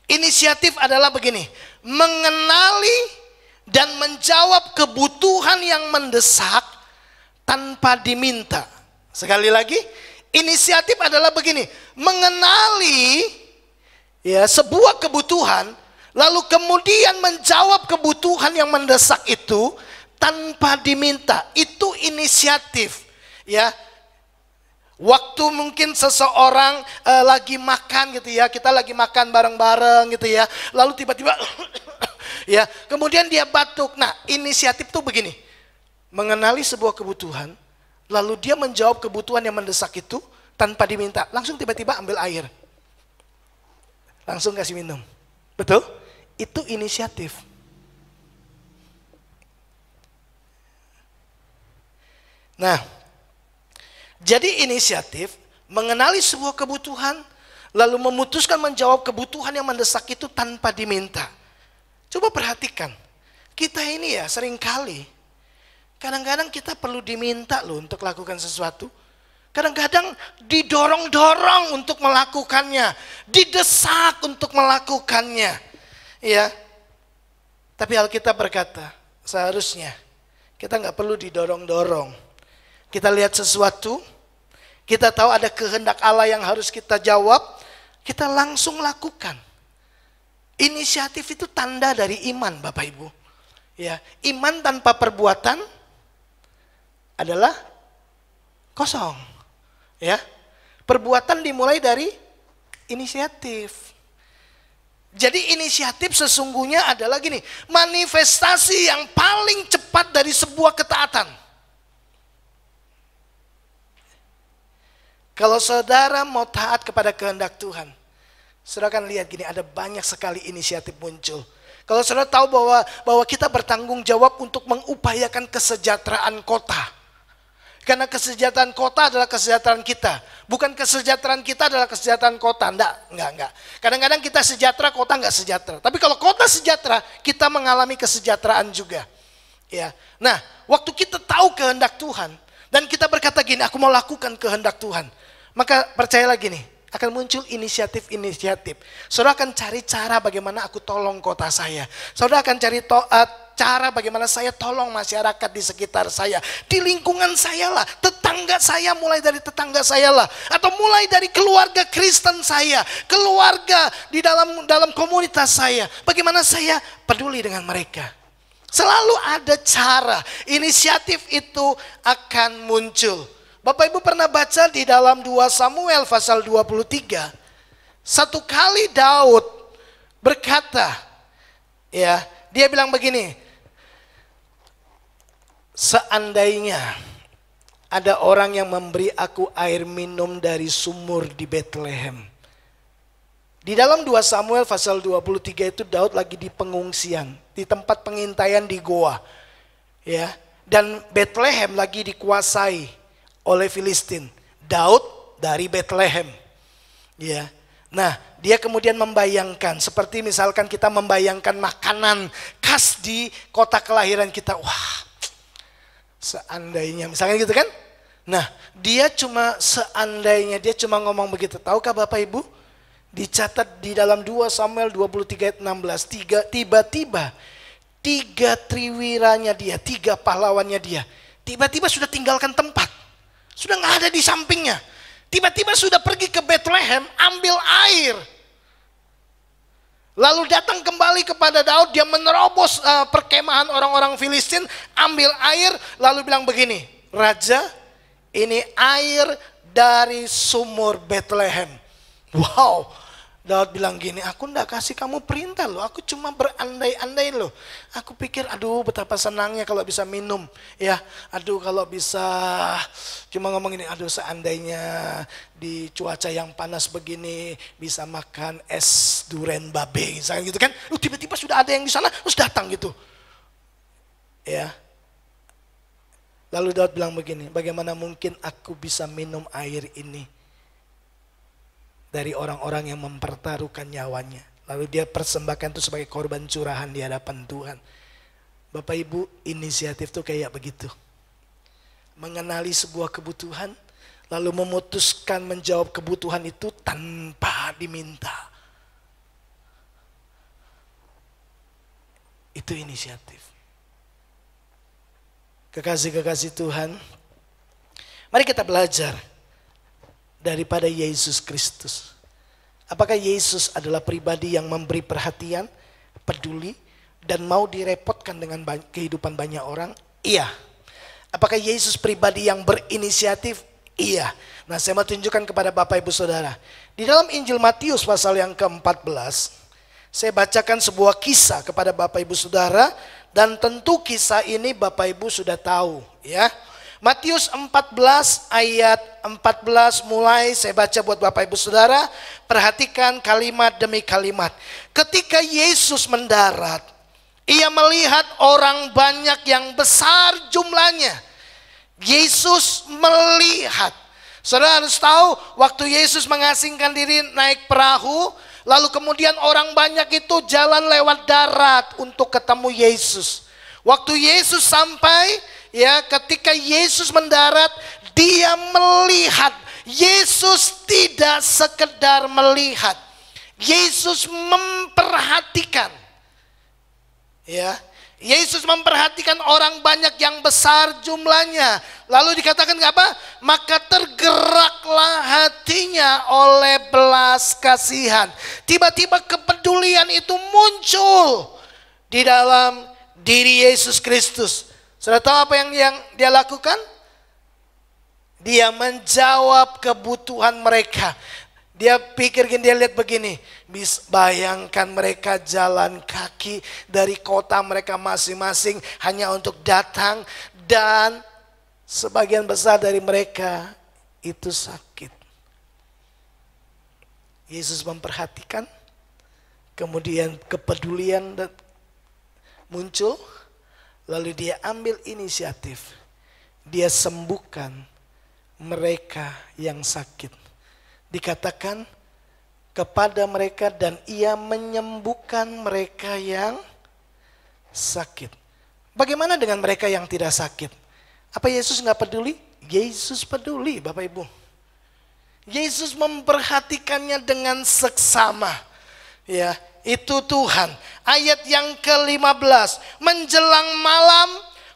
Inisiatif adalah begini, mengenali dan menjawab kebutuhan yang mendesak tanpa diminta. Sekali lagi, inisiatif adalah begini, mengenali ya sebuah kebutuhan, lalu kemudian menjawab kebutuhan yang mendesak itu tanpa diminta. Itu inisiatif. Ya. Waktu mungkin seseorang lagi makan gitu ya, kita lagi makan bareng-bareng gitu ya, lalu tiba-tiba ya, kemudian dia batuk. Nah, inisiatif tuh begini, mengenali sebuah kebutuhan, lalu dia menjawab kebutuhan yang mendesak itu tanpa diminta. Langsung tiba-tiba ambil air, langsung kasih minum. Betul? Itu inisiatif. Nah, jadi inisiatif mengenali sebuah kebutuhan, lalu memutuskan menjawab kebutuhan yang mendesak itu tanpa diminta. Coba perhatikan, kita ini ya seringkali, kadang-kadang kita perlu diminta loh untuk lakukan sesuatu. Kadang-kadang didorong-dorong untuk melakukannya, didesak untuk melakukannya. Ya, tapi Alkitab berkata, seharusnya kita nggak perlu didorong-dorong. Kita lihat sesuatu, kita tahu ada kehendak Allah yang harus kita jawab, kita langsung lakukan. Inisiatif itu tanda dari iman, Bapak Ibu. Ya, iman tanpa perbuatan adalah kosong. Ya, perbuatan dimulai dari inisiatif. Jadi inisiatif sesungguhnya adalah gini, manifestasi yang paling cepat dari sebuah ketaatan. Kalau saudara mau taat kepada kehendak Tuhan, saudara akan lihat gini, ada banyak sekali inisiatif muncul. Kalau saudara tahu bahwa kita bertanggung jawab untuk mengupayakan kesejahteraan kota. Karena kesejahteraan kota adalah kesejahteraan kita. Bukan kesejahteraan kita adalah kesejahteraan kota. Enggak. Kadang-kadang kita sejahtera, kota enggak sejahtera. Tapi kalau kota sejahtera, kita mengalami kesejahteraan juga. Ya. Nah, waktu kita tahu kehendak Tuhan, dan kita berkata gini, aku mau lakukan kehendak Tuhan. Maka percayalah gini, akan muncul inisiatif-inisiatif. Saudara akan cari cara bagaimana aku tolong kota saya. Saudara akan cari cara bagaimana saya tolong masyarakat di sekitar saya. Di lingkungan saya lah, tetangga saya, mulai dari tetangga saya lah. Atau mulai dari keluarga Kristen saya, keluarga di dalam komunitas saya. Bagaimana saya peduli dengan mereka. Selalu ada cara, inisiatif itu akan muncul. Bapak Ibu pernah baca di dalam 2 Samuel pasal 23. Satu kali Daud berkata, ya, dia bilang begini, seandainya ada orang yang memberi aku air minum dari sumur di Bethlehem. Di dalam 2 Samuel pasal 23 itu Daud lagi di pengungsian, di tempat pengintaian di goa. Ya, dan Bethlehem lagi dikuasai oleh Filistin. Daud dari Bethlehem. Ya. Nah, dia kemudian membayangkan, seperti misalkan kita membayangkan makanan khas di kota kelahiran kita. Wah, seandainya, misalnya gitu kan. Nah, dia cuma seandainya, dia cuma ngomong begitu. Tahukah Bapak Ibu? Dicatat di dalam 2 Samuel 23 ayat 16. Tiba-tiba 3 triwiranya dia, 3 pahlawannya dia, tiba-tiba sudah tinggalkan tempat. Sudah nggak ada di sampingnya. Tiba-tiba sudah pergi ke Bethlehem, ambil air. Lalu datang kembali kepada Daud, dia menerobos perkemahan orang-orang Filistin, ambil air, lalu bilang begini, Raja, ini air dari sumur Bethlehem. Wow, Daud bilang gini, aku enggak kasih kamu perintah loh, aku cuma berandai-andai loh. Aku pikir, aduh betapa senangnya kalau bisa minum. Ya, aduh kalau bisa, cuma ngomong ini, aduh seandainya di cuaca yang panas begini bisa makan es duren babe, misalnya gitu kan. Tiba-tiba sudah ada yang di sana, terus datang gitu. Ya. Lalu Daud bilang begini, bagaimana mungkin aku bisa minum air ini dari orang-orang yang mempertaruhkan nyawanya. Lalu dia persembahkan itu sebagai korban curahan di hadapan Tuhan. Bapak Ibu, inisiatif tuh kayak begitu. Mengenali sebuah kebutuhan, lalu memutuskan menjawab kebutuhan itu tanpa diminta. Itu inisiatif. Kekasih-kekasih Tuhan, mari kita belajar daripada Yesus Kristus. Apakah Yesus adalah pribadi yang memberi perhatian, peduli, dan mau direpotkan dengan kehidupan banyak orang? Iya. Apakah Yesus pribadi yang berinisiatif? Iya. Nah, saya mau tunjukkan kepada Bapak Ibu Saudara. Di dalam Injil Matius pasal yang ke-14, saya bacakan sebuah kisah kepada Bapak Ibu Saudara, dan tentu kisah ini Bapak Ibu sudah tahu, ya. Matius 14 ayat 14 mulai saya baca buat Bapak Ibu Saudara. Perhatikan kalimat demi kalimat. Ketika Yesus mendarat, ia melihat orang banyak yang besar jumlahnya. Yesus melihat. Saudara harus tahu, waktu Yesus mengasingkan diri naik perahu, lalu kemudian orang banyak itu jalan lewat darat untuk ketemu Yesus. Waktu Yesus sampai, ya, ketika Yesus mendarat, dia melihat. Yesus tidak sekedar melihat, Yesus memperhatikan. Ya, Yesus memperhatikan orang banyak yang besar jumlahnya. Lalu dikatakan apa? Maka tergeraklah hatinya oleh belas kasihan. Tiba-tiba kepedulian itu muncul di dalam diri Yesus Kristus. Sudah tahu apa yang dia lakukan? Dia menjawab kebutuhan mereka. Dia pikir gini, dia lihat begini, bayangkan mereka jalan kaki dari kota mereka masing-masing hanya untuk datang, dan sebagian besar dari mereka itu sakit. Yesus memperhatikan, kemudian kepedulian muncul, lalu dia ambil inisiatif, dia sembuhkan mereka yang sakit. Dikatakan kepada mereka, dan ia menyembuhkan mereka yang sakit. Bagaimana dengan mereka yang tidak sakit? Apa Yesus nggak peduli? Yesus peduli, Bapak Ibu. Yesus memperhatikannya dengan seksama. Ya, itu Tuhan. Ayat yang ke-15, menjelang malam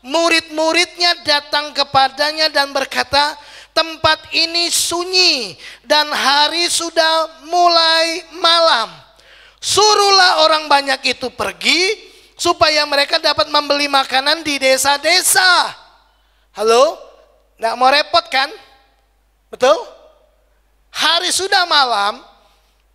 murid-muridnya datang kepadanya dan berkata, tempat ini sunyi dan hari sudah mulai malam. Suruhlah orang banyak itu pergi supaya mereka dapat membeli makanan di desa-desa. Halo? Nggak mau repot kan? Betul? Hari sudah malam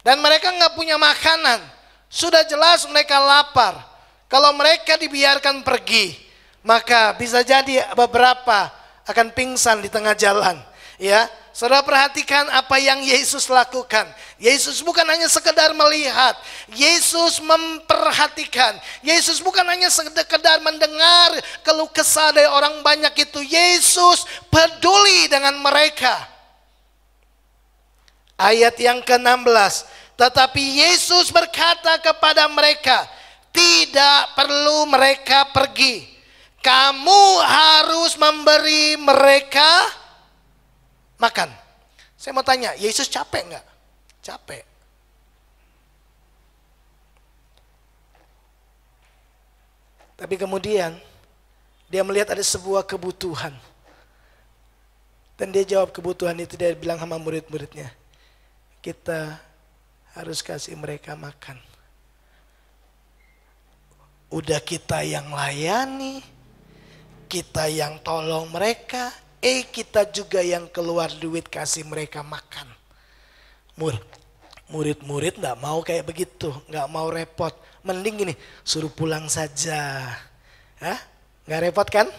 dan mereka nggak punya makanan. Sudah jelas mereka lapar. Kalau mereka dibiarkan pergi, maka bisa jadi beberapa akan pingsan di tengah jalan. Ya, saudara perhatikan apa yang Yesus lakukan. Yesus bukan hanya sekedar melihat, Yesus memperhatikan. Yesus bukan hanya sekedar mendengar keluh kesah dari orang banyak itu. Yesus peduli dengan mereka. Ayat yang ke-16, tetapi Yesus berkata kepada mereka, tidak perlu mereka pergi. Kamu harus memberi mereka makan. Saya mau tanya, Yesus capek nggak? Capek. Tapi kemudian dia melihat ada sebuah kebutuhan. Dan dia jawab kebutuhan itu, dia bilang sama murid-muridnya, kita harus kasih mereka makan. Udah kita yang layani, kita yang tolong mereka, kita juga yang keluar duit kasih mereka makan. Murid-murid gak mau kayak begitu, gak mau repot. Mending gini, suruh pulang saja. Hah? Gak repot kan?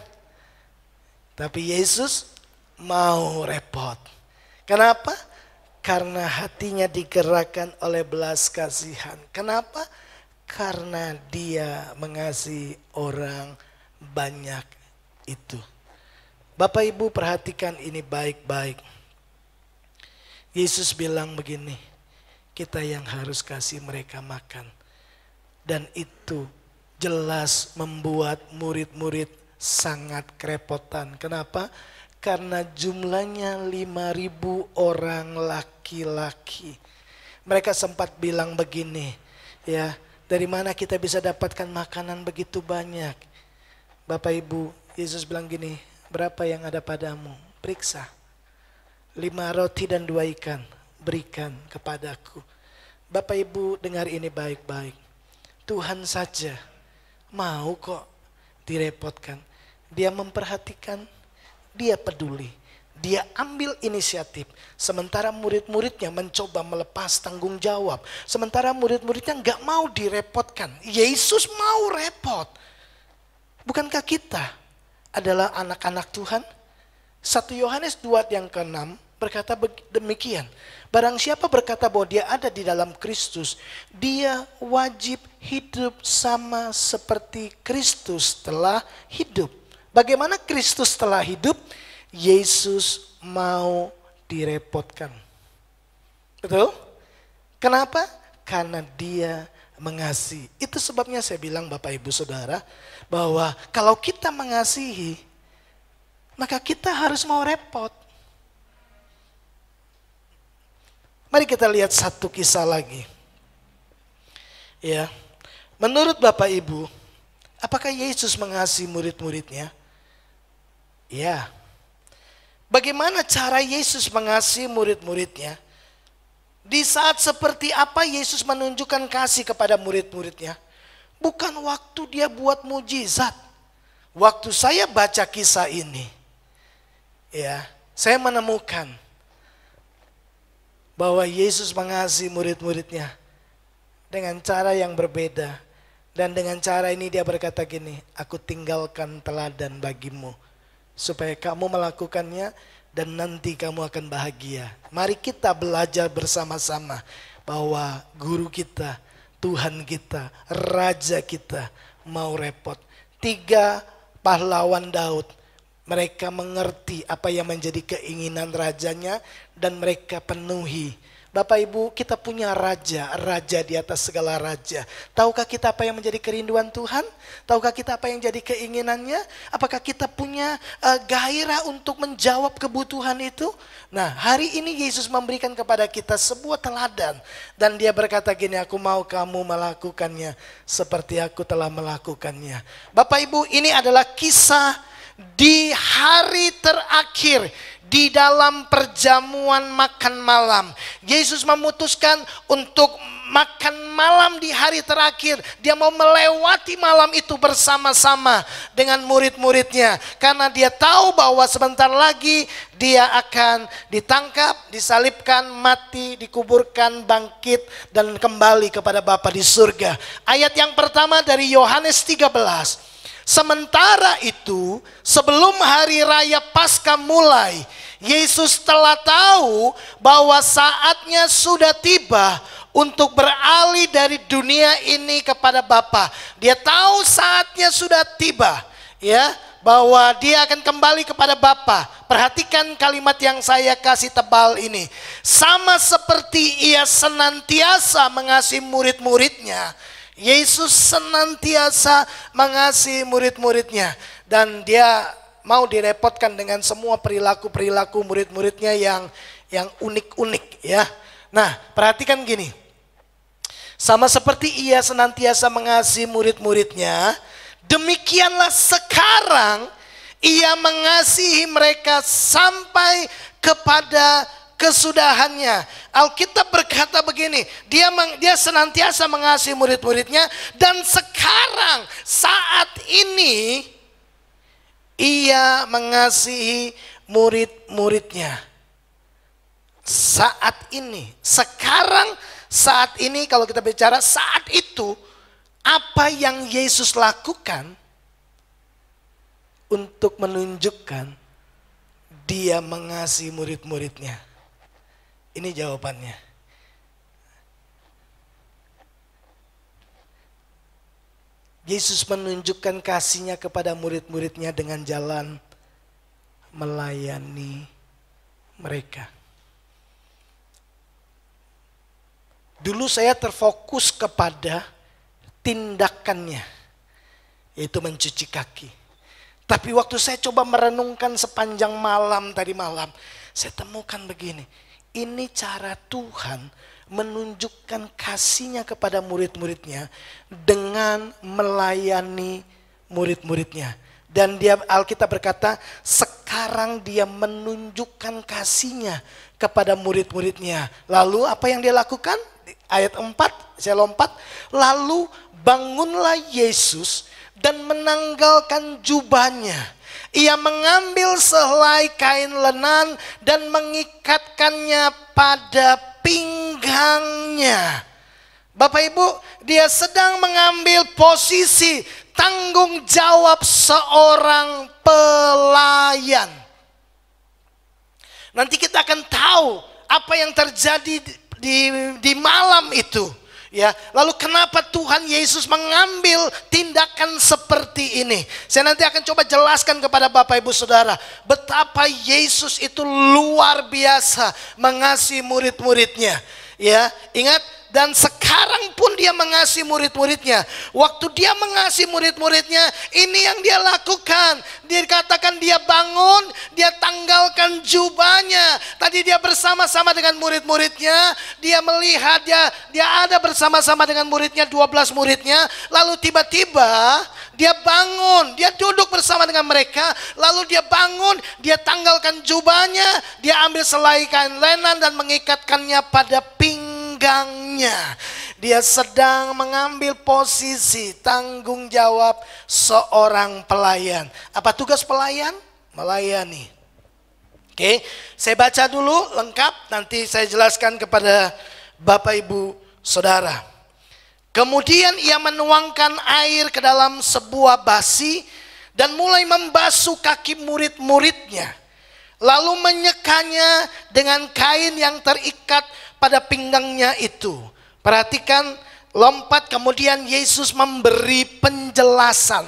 Tapi Yesus mau repot. Kenapa? Karena hatinya digerakkan oleh belas kasihan. Kenapa? Karena dia mengasihi orang banyak itu. Bapak Ibu perhatikan ini baik-baik. Yesus bilang begini, kita yang harus kasih mereka makan. Dan itu jelas membuat murid-murid sangat kerepotan. Kenapa? Karena jumlahnya 5.000 orang laki-laki. Mereka sempat bilang begini, ya, dari mana kita bisa dapatkan makanan begitu banyak? Bapak Ibu, Yesus bilang gini, berapa yang ada padamu? Periksa. 5 roti dan 2 ikan, berikan kepadaku. Bapak Ibu dengar ini baik-baik. Tuhan saja mau kok direpotkan. Dia memperhatikan, dia peduli, dia ambil inisiatif. Sementara murid-muridnya mencoba melepas tanggung jawab. Sementara murid-muridnya gak mau direpotkan. Yesus mau repot. Bukankah kita adalah anak-anak Tuhan? 1 Yohanes 2 yang ke-6 berkata demikian. Barang siapa berkata bahwa dia ada di dalam Kristus, dia wajib hidup sama seperti Kristus telah hidup. Bagaimana Kristus telah hidup? Yesus mau direpotkan. Betul? Kenapa? Karena dia mengasihi. Itu sebabnya saya bilang Bapak Ibu Saudara, bahwa kalau kita mengasihi, maka kita harus mau repot. Mari kita lihat satu kisah lagi. Ya, menurut Bapak Ibu, apakah Yesus mengasihi murid-muridnya? Ya. Bagaimana cara Yesus mengasihi murid-muridnya? Di saat seperti apa Yesus menunjukkan kasih kepada murid-muridnya? Bukan waktu dia buat mujizat. Waktu saya baca kisah ini, ya, saya menemukan bahwa Yesus mengasihi murid-muridnya dengan cara yang berbeda. Dan dengan cara ini dia berkata gini, aku tinggalkan teladan bagimu, supaya kamu melakukannya dan nanti kamu akan bahagia. Mari kita belajar bersama-sama bahwa guru kita, Tuhan kita, Raja kita mau repot. 3 pahlawan Daud, mereka mengerti apa yang menjadi keinginan rajanya dan mereka penuhi. Bapak Ibu, kita punya raja, raja di atas segala raja. Tahukah kita apa yang menjadi kerinduan Tuhan? Tahukah kita apa yang jadi keinginannya? Apakah kita punya gairah untuk menjawab kebutuhan itu? Nah, hari ini Yesus memberikan kepada kita sebuah teladan. Dan dia berkata gini, aku mau kamu melakukannya seperti aku telah melakukannya. Bapak Ibu, ini adalah kisah di hari terakhir, di dalam perjamuan makan malam. Yesus memutuskan untuk makan malam di hari terakhir. Dia mau melewati malam itu bersama-sama dengan murid-muridnya. Karena dia tahu bahwa sebentar lagi dia akan ditangkap, disalibkan, mati, dikuburkan, bangkit, dan kembali kepada Bapa di surga. Ayat yang pertama dari Yohanes 13. Sementara itu, sebelum hari raya Paskah mulai, Yesus telah tahu bahwa saatnya sudah tiba untuk beralih dari dunia ini kepada Bapa. Dia tahu saatnya sudah tiba, ya, bahwa dia akan kembali kepada Bapa. Perhatikan kalimat yang saya kasih tebal ini. Sama seperti ia senantiasa mengasihi murid-muridnya, Yesus senantiasa mengasihi murid-muridnya. Dan dia mau direpotkan dengan semua perilaku-perilaku murid-muridnya yang unik-unik, ya. Nah, perhatikan gini. Sama seperti ia senantiasa mengasihi murid-muridnya, demikianlah sekarang ia mengasihi mereka sampai kepada kesudahannya. Alkitab berkata begini, dia senantiasa mengasihi murid-muridnya, dan sekarang saat ini ia mengasihi murid-muridnya. Saat ini, sekarang, saat ini, kalau kita bicara saat itu, apa yang Yesus lakukan untuk menunjukkan dia mengasihi murid-muridnya? Ini jawabannya. Yesus menunjukkan kasihnya kepada murid-muridnya dengan jalan melayani mereka. Dulu saya terfokus kepada tindakannya. yaitu mencuci kaki. Tapi waktu saya coba merenungkan sepanjang malam tadi malam, saya temukan begini. Ini cara Tuhan menunjukkan kasih-Nya kepada murid-muridnya dengan melayani murid-muridnya. Dan dia, Alkitab berkata, sekarang dia menunjukkan kasih-Nya kepada murid-muridnya. Lalu apa yang dia lakukan? Ayat 4, saya lompat. Lalu bangunlah Yesus dan menanggalkan jubahnya. Ia mengambil sehelai kain lenan dan mengikatkannya pada pinggangnya. Bapak Ibu, dia sedang mengambil posisi tanggung jawab seorang pelayan. Nanti kita akan tahu apa yang terjadi di malam itu. Ya, lalu kenapa Tuhan Yesus mengambil tindakan seperti ini? Saya nanti akan coba jelaskan kepada Bapak Ibu Saudara betapa Yesus itu luar biasa mengasihi murid-muridnya. Ya, ingat, dan sekarang pun dia mengasihi murid-muridnya. Waktu dia mengasihi murid-muridnya, ini yang dia lakukan. Dikatakan dia bangun, dia tanggalkan jubahnya. Tadi dia bersama-sama dengan murid-muridnya. Dia melihat, dia ada bersama-sama dengan muridnya, 12 muridnya. Lalu tiba-tiba dia bangun, dia duduk bersama dengan mereka. Lalu dia bangun, dia tanggalkan jubahnya. Dia ambil selai kain lenan dan mengikatkannya pada pinggangnya. Dia sedang mengambil posisi tanggung jawab seorang pelayan. Apa tugas pelayan? Melayani. Oke, saya baca dulu lengkap, nanti saya jelaskan kepada Bapak Ibu Saudara. Kemudian ia menuangkan air ke dalam sebuah basi dan mulai membasuh kaki murid-muridnya. Lalu menyekanya dengan kain yang terikat pada pinggangnya itu. Perhatikan, lompat, kemudian Yesus memberi penjelasan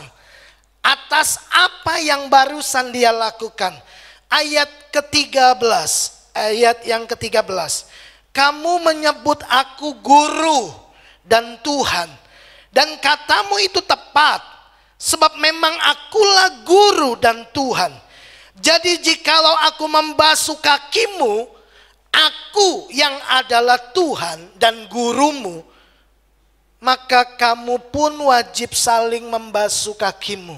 atas apa yang barusan dia lakukan. Ayat ke-13, ayat yang ke-13. Kamu menyebut aku guru dan Tuhan, dan katamu itu tepat, sebab memang akulah guru dan Tuhan. Jadi jikalau aku membasuh kakimu, aku yang adalah Tuhan dan gurumu, maka kamu pun wajib saling membasuh kakimu.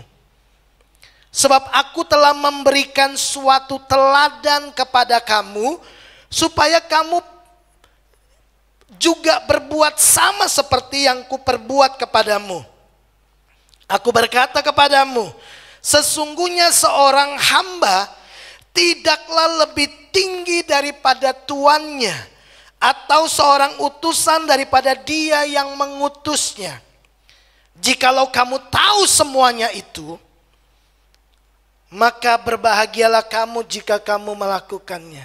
Sebab aku telah memberikan suatu teladan kepada kamu, supaya kamu juga berbuat sama seperti yang kuperbuat kepadamu. Aku berkata kepadamu, sesungguhnya seorang hamba tidaklah lebih tinggi daripada tuannya, atau seorang utusan daripada dia yang mengutusnya. Jikalau kamu tahu semuanya itu, maka berbahagialah kamu jika kamu melakukannya.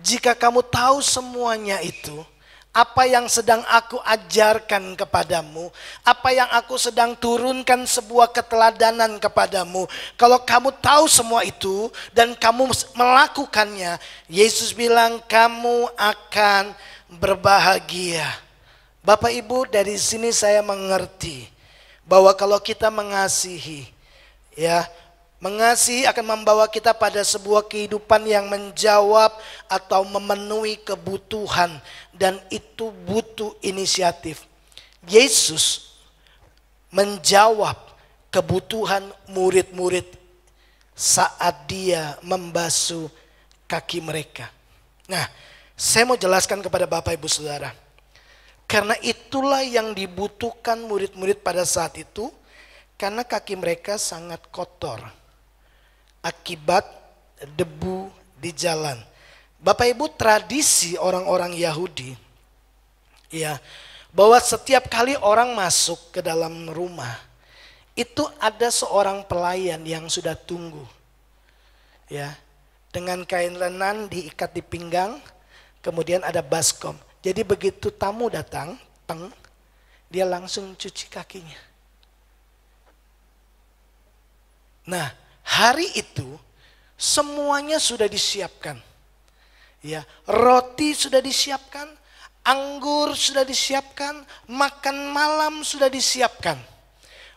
Jika kamu tahu semuanya itu, apa yang sedang aku ajarkan kepadamu, apa yang aku sedang turunkan sebuah keteladanan kepadamu, kalau kamu tahu semua itu dan kamu melakukannya, Yesus bilang kamu akan berbahagia. Bapak Ibu, dari sini saya mengerti bahwa kalau kita mengasihi, ya, mengasihi akan membawa kita pada sebuah kehidupan yang menjawab atau memenuhi kebutuhan, dan itu butuh inisiatif. Yesus menjawab kebutuhan murid-murid saat dia membasuh kaki mereka. Nah, saya mau jelaskan kepada Bapak Ibu Saudara, karena itulah yang dibutuhkan murid-murid pada saat itu, karena kaki mereka sangat kotor akibat debu di jalan. Bapak Ibu, tradisi orang-orang Yahudi, ya, bahwa setiap kali orang masuk ke dalam rumah, itu ada seorang pelayan yang sudah tunggu, ya, dengan kain lenan diikat di pinggang, kemudian ada baskom. Jadi begitu tamu datang, dia langsung cuci kakinya. Nah, hari itu semuanya sudah disiapkan. Ya, roti sudah disiapkan, anggur sudah disiapkan, makan malam sudah disiapkan.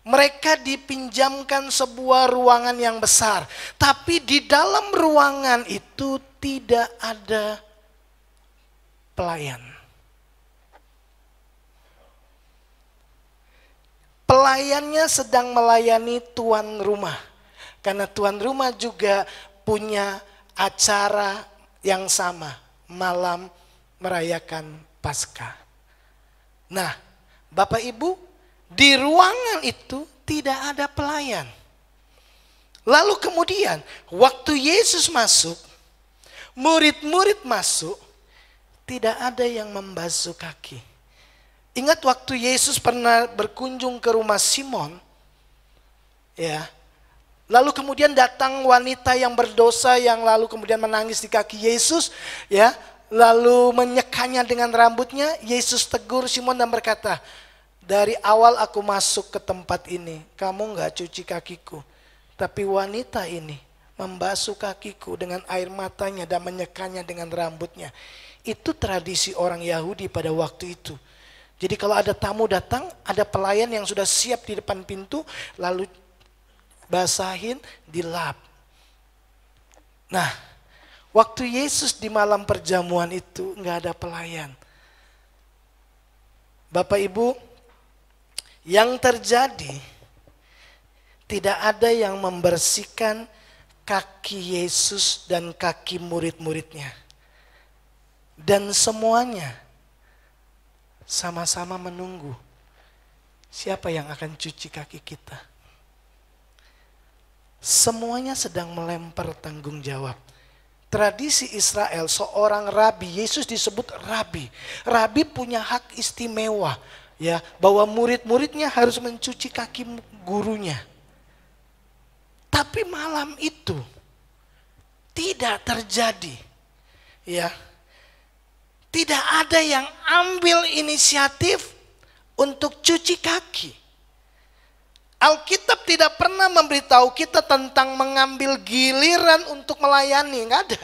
Mereka dipinjamkan sebuah ruangan yang besar. Tapi di dalam ruangan itu tidak ada pelayan. Pelayannya sedang melayani tuan rumah. Karena tuan rumah juga punya acara yang sama. Malam merayakan Paskah. Nah, Bapak Ibu, di ruangan itu tidak ada pelayan. Lalu kemudian waktu Yesus masuk, murid-murid masuk, tidak ada yang membasuh kaki. Ingat waktu Yesus pernah berkunjung ke rumah Simon, ya. Lalu kemudian datang wanita yang berdosa yang lalu kemudian menangis di kaki Yesus, ya. Lalu menyekanya dengan rambutnya. Yesus tegur Simon dan berkata, dari awal aku masuk ke tempat ini, kamu gak cuci kakiku. Tapi wanita ini membasuh kakiku dengan air matanya dan menyekanya dengan rambutnya. Itu tradisi orang Yahudi pada waktu itu. Jadi kalau ada tamu datang, ada pelayan yang sudah siap di depan pintu, lalu basahin, dilap. Nah, waktu Yesus di malam perjamuan itu nggak ada pelayan. Bapak Ibu, yang terjadi tidak ada yang membersihkan kaki Yesus dan kaki murid-muridnya. Dan semuanya sama-sama menunggu siapa yang akan cuci kaki kita. Semuanya sedang melempar tanggung jawab. Tradisi Israel, seorang rabi, Yesus disebut rabi. Rabi punya hak istimewa, ya, bahwa murid-muridnya harus mencuci kaki gurunya. Tapi malam itu tidak terjadi, ya. Tidak ada yang ambil inisiatif untuk cuci kaki. Alkitab tidak pernah memberitahu kita tentang mengambil giliran untuk melayani, nggak ada,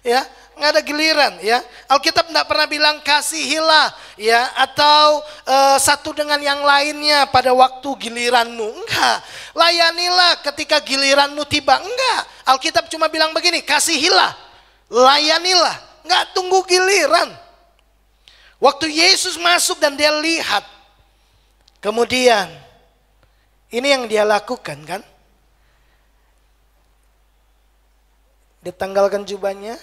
ya, nggak ada giliran, ya. Alkitab tidak pernah bilang kasihilah, ya, atau satu dengan yang lainnya pada waktu giliranmu, enggak. Layanilah ketika giliranmu tiba, enggak. Alkitab cuma bilang begini, kasihilah, layanilah, nggak tunggu giliran. Waktu Yesus masuk dan dia lihat, kemudian ini yang dia lakukan kan? Dia tanggalkan jubahnya,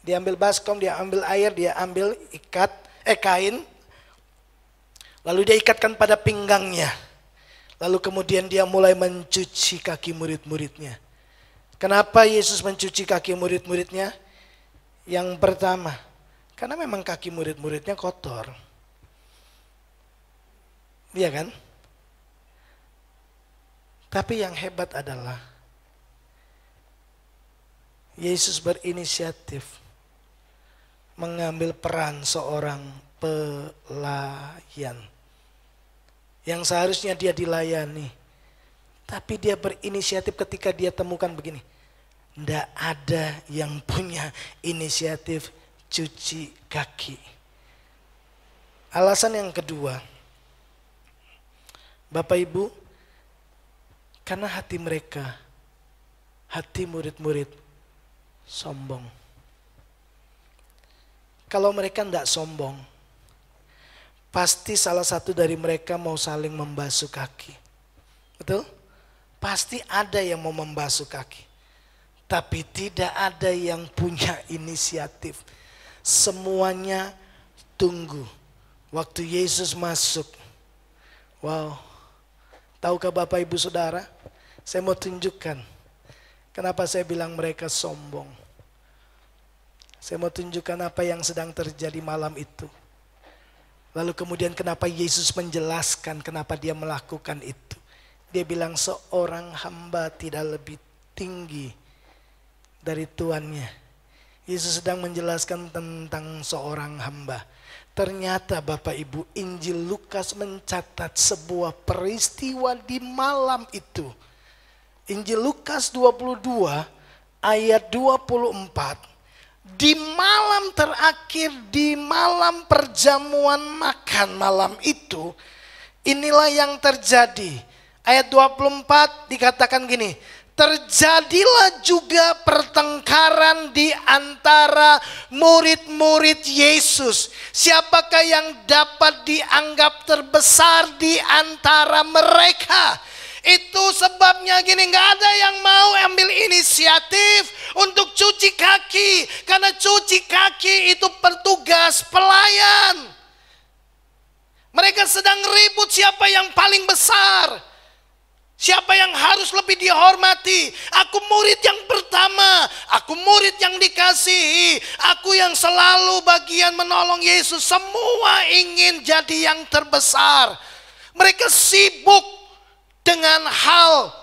dia ambil baskom, dia ambil air, dia ambil kain. Lalu dia ikatkan pada pinggangnya. Lalu kemudian dia mulai mencuci kaki murid-muridnya. Kenapa Yesus mencuci kaki murid-muridnya? Yang pertama, karena memang kaki murid-muridnya kotor. Iya kan? Tapi yang hebat adalah Yesus berinisiatif mengambil peran seorang pelayan yang seharusnya dia dilayani. Tapi dia berinisiatif ketika dia temukan begini. Tidak ada yang punya inisiatif cuci kaki. Alasan yang kedua, Bapak Ibu, karena hati mereka, hati murid-murid sombong. Kalau mereka tidak sombong, pasti salah satu dari mereka mau saling membasuh kaki. Betul? Pasti ada yang mau membasuh kaki. Tapi tidak ada yang punya inisiatif. Semuanya tunggu. Waktu Yesus masuk. Wow. Tahukah Bapak Ibu Saudara? Saya mau tunjukkan. Kenapa saya bilang mereka sombong. Saya mau tunjukkan apa yang sedang terjadi malam itu. Lalu kemudian kenapa Yesus menjelaskan kenapa dia melakukan itu. Dia bilang seorang hamba tidak lebih tinggi dari tuannya. Yesus sedang menjelaskan tentang seorang hamba. Ternyata Bapak Ibu, Injil Lukas mencatat sebuah peristiwa di malam itu. Injil Lukas 22 ayat 24. Di malam terakhir, di malam perjamuan makan malam itu, inilah yang terjadi. Ayat 24 dikatakan gini, terjadilah juga pertengkaran di antara murid-murid Yesus. Siapakah yang dapat dianggap terbesar di antara mereka? Itu sebabnya gini, gak ada yang mau ambil inisiatif untuk cuci kaki. Karena cuci kaki itu petugas pelayan. Mereka sedang ribut siapa yang paling besar. Siapa yang harus lebih dihormati? Aku murid yang pertama, aku murid yang dikasihi, aku yang selalu bagian menolong Yesus. Semua ingin jadi yang terbesar. Mereka sibuk dengan hal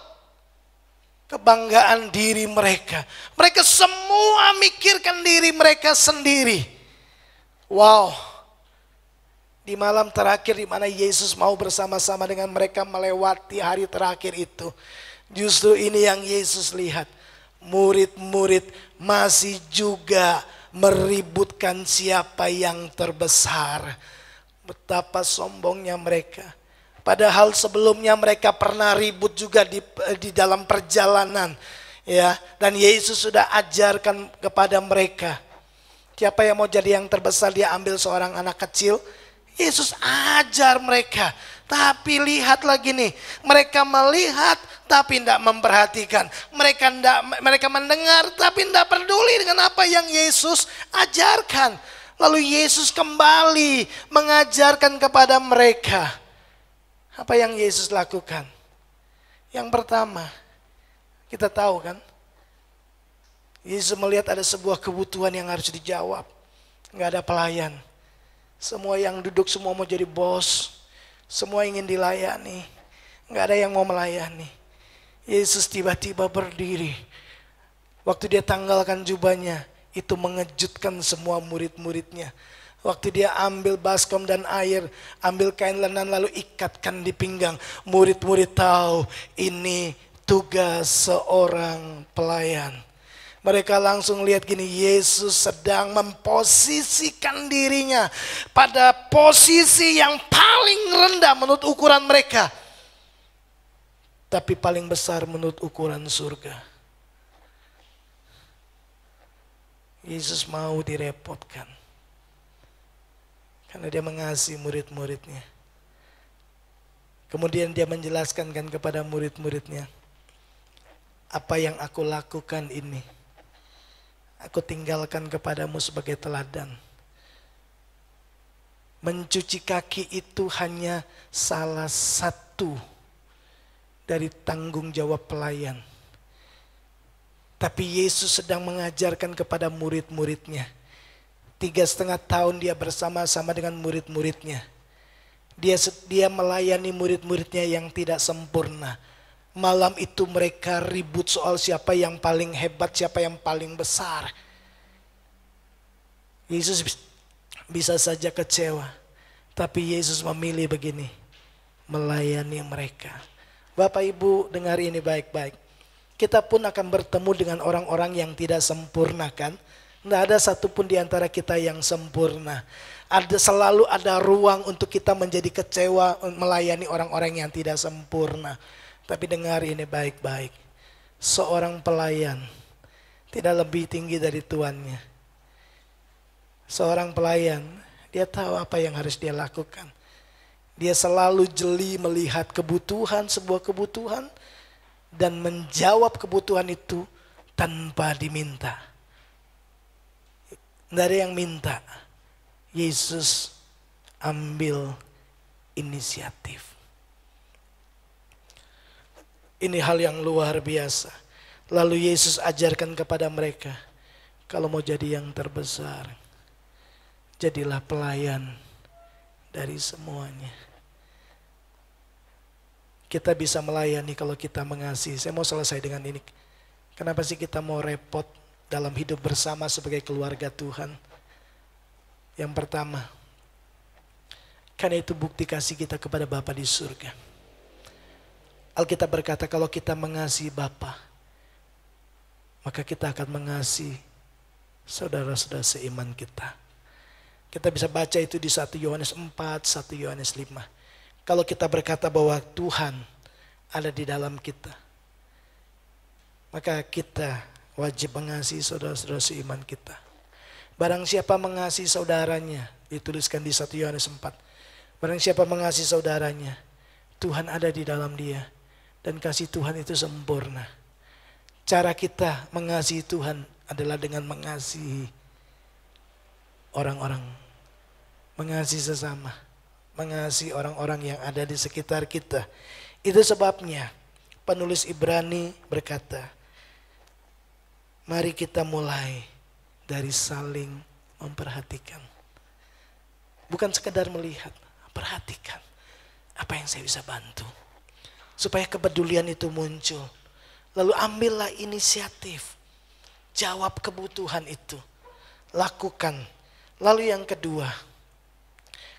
kebanggaan diri mereka. Mereka semua mikirkan diri mereka sendiri. Wow. Di malam terakhir di mana Yesus mau bersama-sama dengan mereka melewati hari terakhir itu. Justru ini yang Yesus lihat. Murid-murid masih juga meributkan siapa yang terbesar. Betapa sombongnya mereka. Padahal sebelumnya mereka pernah ribut juga di dalam perjalanan. Ya, dan Yesus sudah ajarkan kepada mereka. Siapa yang mau jadi yang terbesar, dia ambil seorang anak kecil. Yesus ajar mereka. Tapi lihat lagi nih, mereka melihat tapi tidak memperhatikan. Mereka mendengar tapi tidak peduli dengan apa yang Yesus ajarkan. Lalu Yesus kembali mengajarkan kepada mereka. Apa yang Yesus lakukan? Yang pertama, kita tahu kan, Yesus melihat ada sebuah kebutuhan yang harus dijawab. Nggak ada pelayan. Semua yang duduk semua mau jadi bos. Semua ingin dilayani. Nggak ada yang mau melayani. Yesus tiba-tiba berdiri. Waktu dia tanggalkan jubahnya, itu mengejutkan semua murid-muridnya. Waktu dia ambil baskom dan air, ambil kain lenan lalu ikatkan di pinggang. Murid-murid tahu ini tugas seorang pelayan. Mereka langsung lihat gini, Yesus sedang memposisikan dirinya pada posisi yang paling rendah menurut ukuran mereka. Tapi paling besar menurut ukuran surga. Yesus mau direpotkan. Karena dia mengasihi murid-muridnya. Kemudian dia menjelaskan kan kepada murid-muridnya. Apa yang aku lakukan ini, aku tinggalkan kepadamu sebagai teladan. Mencuci kaki itu hanya salah satu dari tanggung jawab pelayan. Tapi Yesus sedang mengajarkan kepada murid-muridnya. 3,5 tahun dia bersama-sama dengan murid-muridnya. Dia melayani murid-muridnya yang tidak sempurna. Malam itu mereka ribut soal siapa yang paling hebat, siapa yang paling besar. Yesus bisa saja kecewa. Tapi Yesus memilih begini, melayani mereka. Bapak Ibu dengar ini baik-baik. Kita pun akan bertemu dengan orang-orang yang tidak sempurna kan. Tidak ada satupun di antara kita yang sempurna. Selalu ada ruang untuk kita menjadi kecewa melayani orang-orang yang tidak sempurna. Tapi dengar ini baik-baik. Seorang pelayan tidak lebih tinggi dari tuannya. Seorang pelayan, dia tahu apa yang harus dia lakukan. Dia selalu jeli melihat kebutuhan, sebuah kebutuhan. Dan menjawab kebutuhan itu tanpa diminta. Tidak ada yang minta. Yesus ambil inisiatif. Ini hal yang luar biasa. Lalu Yesus ajarkan kepada mereka, kalau mau jadi yang terbesar, jadilah pelayan dari semuanya. Kita bisa melayani kalau kita mengasihi. Saya mau selesai dengan ini. Kenapa sih kita mau repot dalam hidup bersama sebagai keluarga Tuhan? Yang pertama, karena itu bukti kasih kita kepada Bapa di surga. Alkitab berkata kalau kita mengasihi Bapa, maka kita akan mengasihi saudara-saudara seiman kita. Kita bisa baca itu di 1 Yohanes 4, 1 Yohanes 5. Kalau kita berkata bahwa Tuhan ada di dalam kita. Maka kita wajib mengasihi saudara-saudara seiman kita. Barang siapa mengasihi saudaranya, dituliskan di 1 Yohanes 4. Barang siapa mengasihi saudaranya, Tuhan ada di dalam dia. Dan kasih Tuhan itu sempurna. Cara kita mengasihi Tuhan adalah dengan mengasihi orang-orang. Mengasihi sesama. Mengasihi orang-orang yang ada di sekitar kita. Itu sebabnya penulis Ibrani berkata, mari kita mulai dari saling memperhatikan. Bukan sekedar melihat, perhatikan apa yang saya bisa bantu. Supaya kepedulian itu muncul. Lalu ambillah inisiatif. Jawab kebutuhan itu. Lakukan. Lalu yang kedua,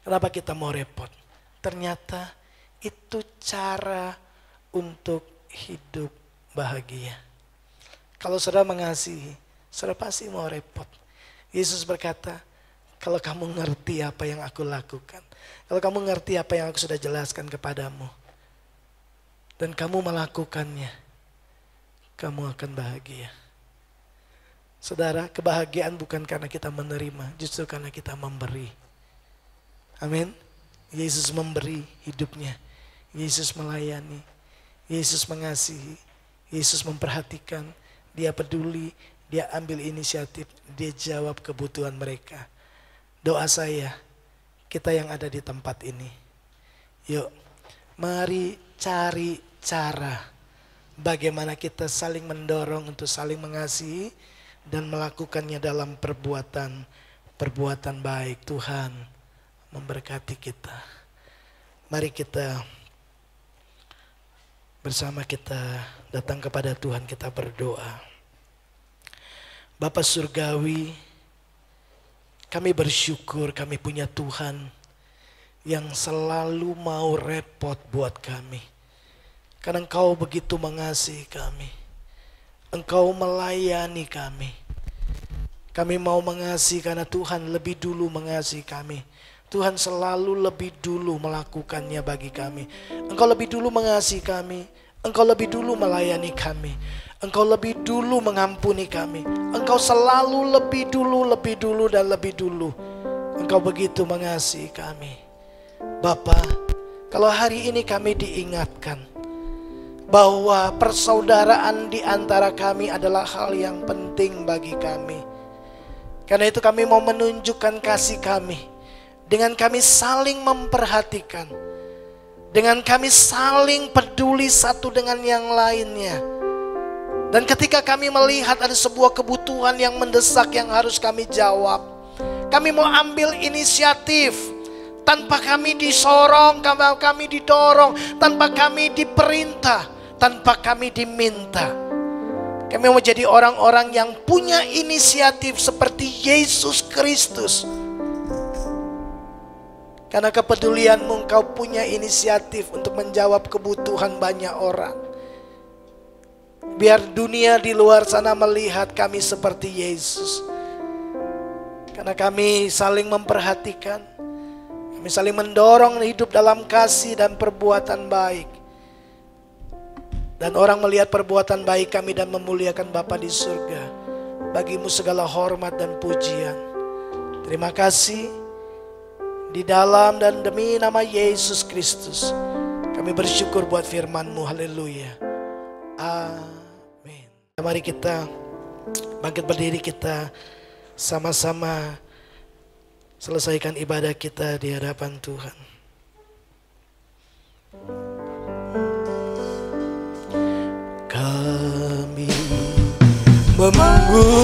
kenapa kita mau repot? Ternyata itu cara untuk hidup bahagia. Kalau saudara mengasihi, saudara pasti mau repot. Yesus berkata, kalau kamu ngerti apa yang aku lakukan, kalau kamu ngerti apa yang aku sudah jelaskan kepadamu, dan kamu melakukannya, kamu akan bahagia. Saudara, kebahagiaan bukan karena kita menerima, justru karena kita memberi. Amin. Yesus memberi hidupnya. Yesus melayani. Yesus mengasihi. Yesus memperhatikan. Dia peduli. Dia ambil inisiatif. Dia jawab kebutuhan mereka. Doa saya, kita yang ada di tempat ini, yuk mari cari cara bagaimana kita saling mendorong untuk saling mengasihi dan melakukannya dalam perbuatan baik. Tuhan memberkati kita. Mari kita bersama kita datang kepada Tuhan, kita berdoa. Bapa Surgawi, kami bersyukur kami punya Tuhan yang selalu mau repot buat kami. Karena Engkau begitu mengasihi kami. Engkau melayani kami. Kami mau mengasihi karena Tuhan lebih dulu mengasihi kami. Tuhan selalu lebih dulu melakukannya bagi kami. Engkau lebih dulu mengasihi kami. Engkau lebih dulu melayani kami. Engkau lebih dulu mengampuni kami. Engkau selalu lebih dulu dan lebih dulu. Engkau begitu mengasihi kami. Bapa, kalau hari ini kami diingatkan bahwa persaudaraan di antara kami adalah hal yang penting bagi kami. Karena itu kami mau menunjukkan kasih kami dengan kami saling memperhatikan, dengan kami saling peduli satu dengan yang lainnya. Dan ketika kami melihat ada sebuah kebutuhan yang mendesak yang harus kami jawab, kami mau ambil inisiatif tanpa kami disorong, tanpa kami didorong, tanpa kami diperintah, tanpa kami diminta. Kami mau jadi orang-orang yang punya inisiatif seperti Yesus Kristus. Karena kepedulianmu, Engkau punya inisiatif untuk menjawab kebutuhan banyak orang. Biar dunia di luar sana melihat kami seperti Yesus. Karena kami saling memperhatikan. Kami saling mendorong hidup dalam kasih dan perbuatan baik. Dan orang melihat perbuatan baik kami dan memuliakan Bapa di surga. Bagimu segala hormat dan pujian. Terima kasih. Di dalam dan demi nama Yesus Kristus, kami bersyukur buat firman-Mu. Haleluya. Amin. Mari kita bangkit berdiri, kita sama-sama selesaikan ibadah kita di hadapan Tuhan. Kami memujikan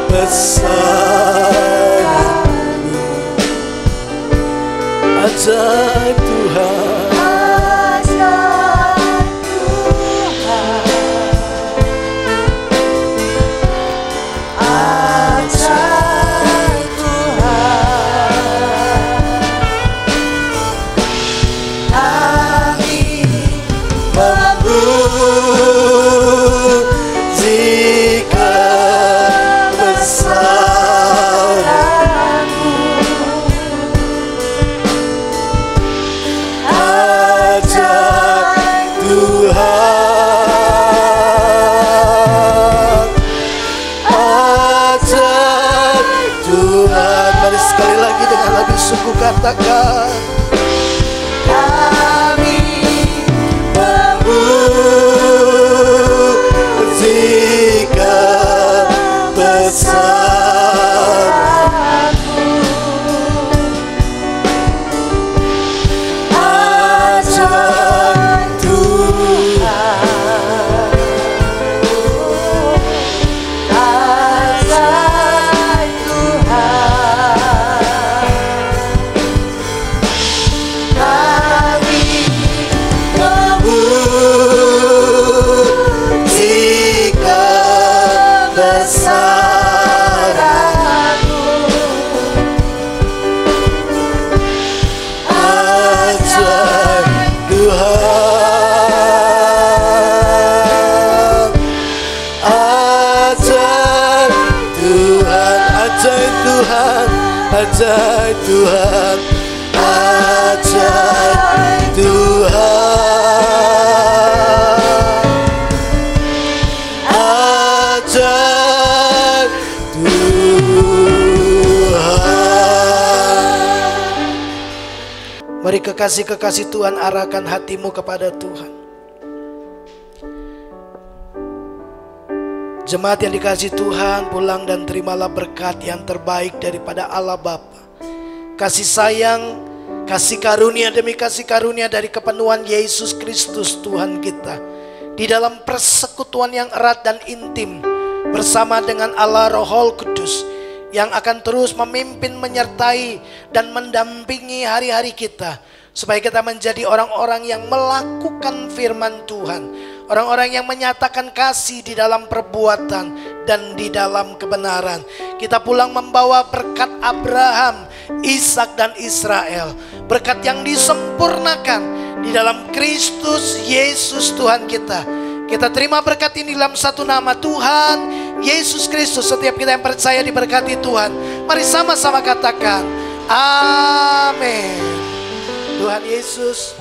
besar-Mu, ajaib Tuhan. ku katakan, kami memuji kebesaran-Mu. Ajaib Tuhan, ajaib Tuhan, kami memuji kebesaran-Mu. Ajaib Tuhan, ajaib Tuhan, ajaib Tuhan, ajaib Tuhan, ajaib Tuhan, ajaib Tuhan. Mari kekasih-kekasih Tuhan, arahkan hatimu kepada Tuhan. Jemaat yang dikasihi Tuhan, pulang dan terimalah berkat yang terbaik daripada Allah Bapa. Kasih sayang, kasih karunia demi kasih karunia dari kepenuhan Yesus Kristus Tuhan kita, di dalam persekutuan yang erat dan intim bersama dengan Allah Roh Kudus, yang akan terus memimpin, menyertai, dan mendampingi hari-hari kita, supaya kita menjadi orang-orang yang melakukan firman Tuhan, orang-orang yang menyatakan kasih di dalam perbuatan dan di dalam kebenaran. Kita pulang membawa berkat Abraham, Ishak dan Israel, berkat yang disempurnakan di dalam Kristus Yesus Tuhan kita. Kita terima berkat ini dalam satu nama Tuhan Yesus Kristus. Setiap kita yang percaya diberkati Tuhan, mari sama-sama katakan amin. Tuhan Yesus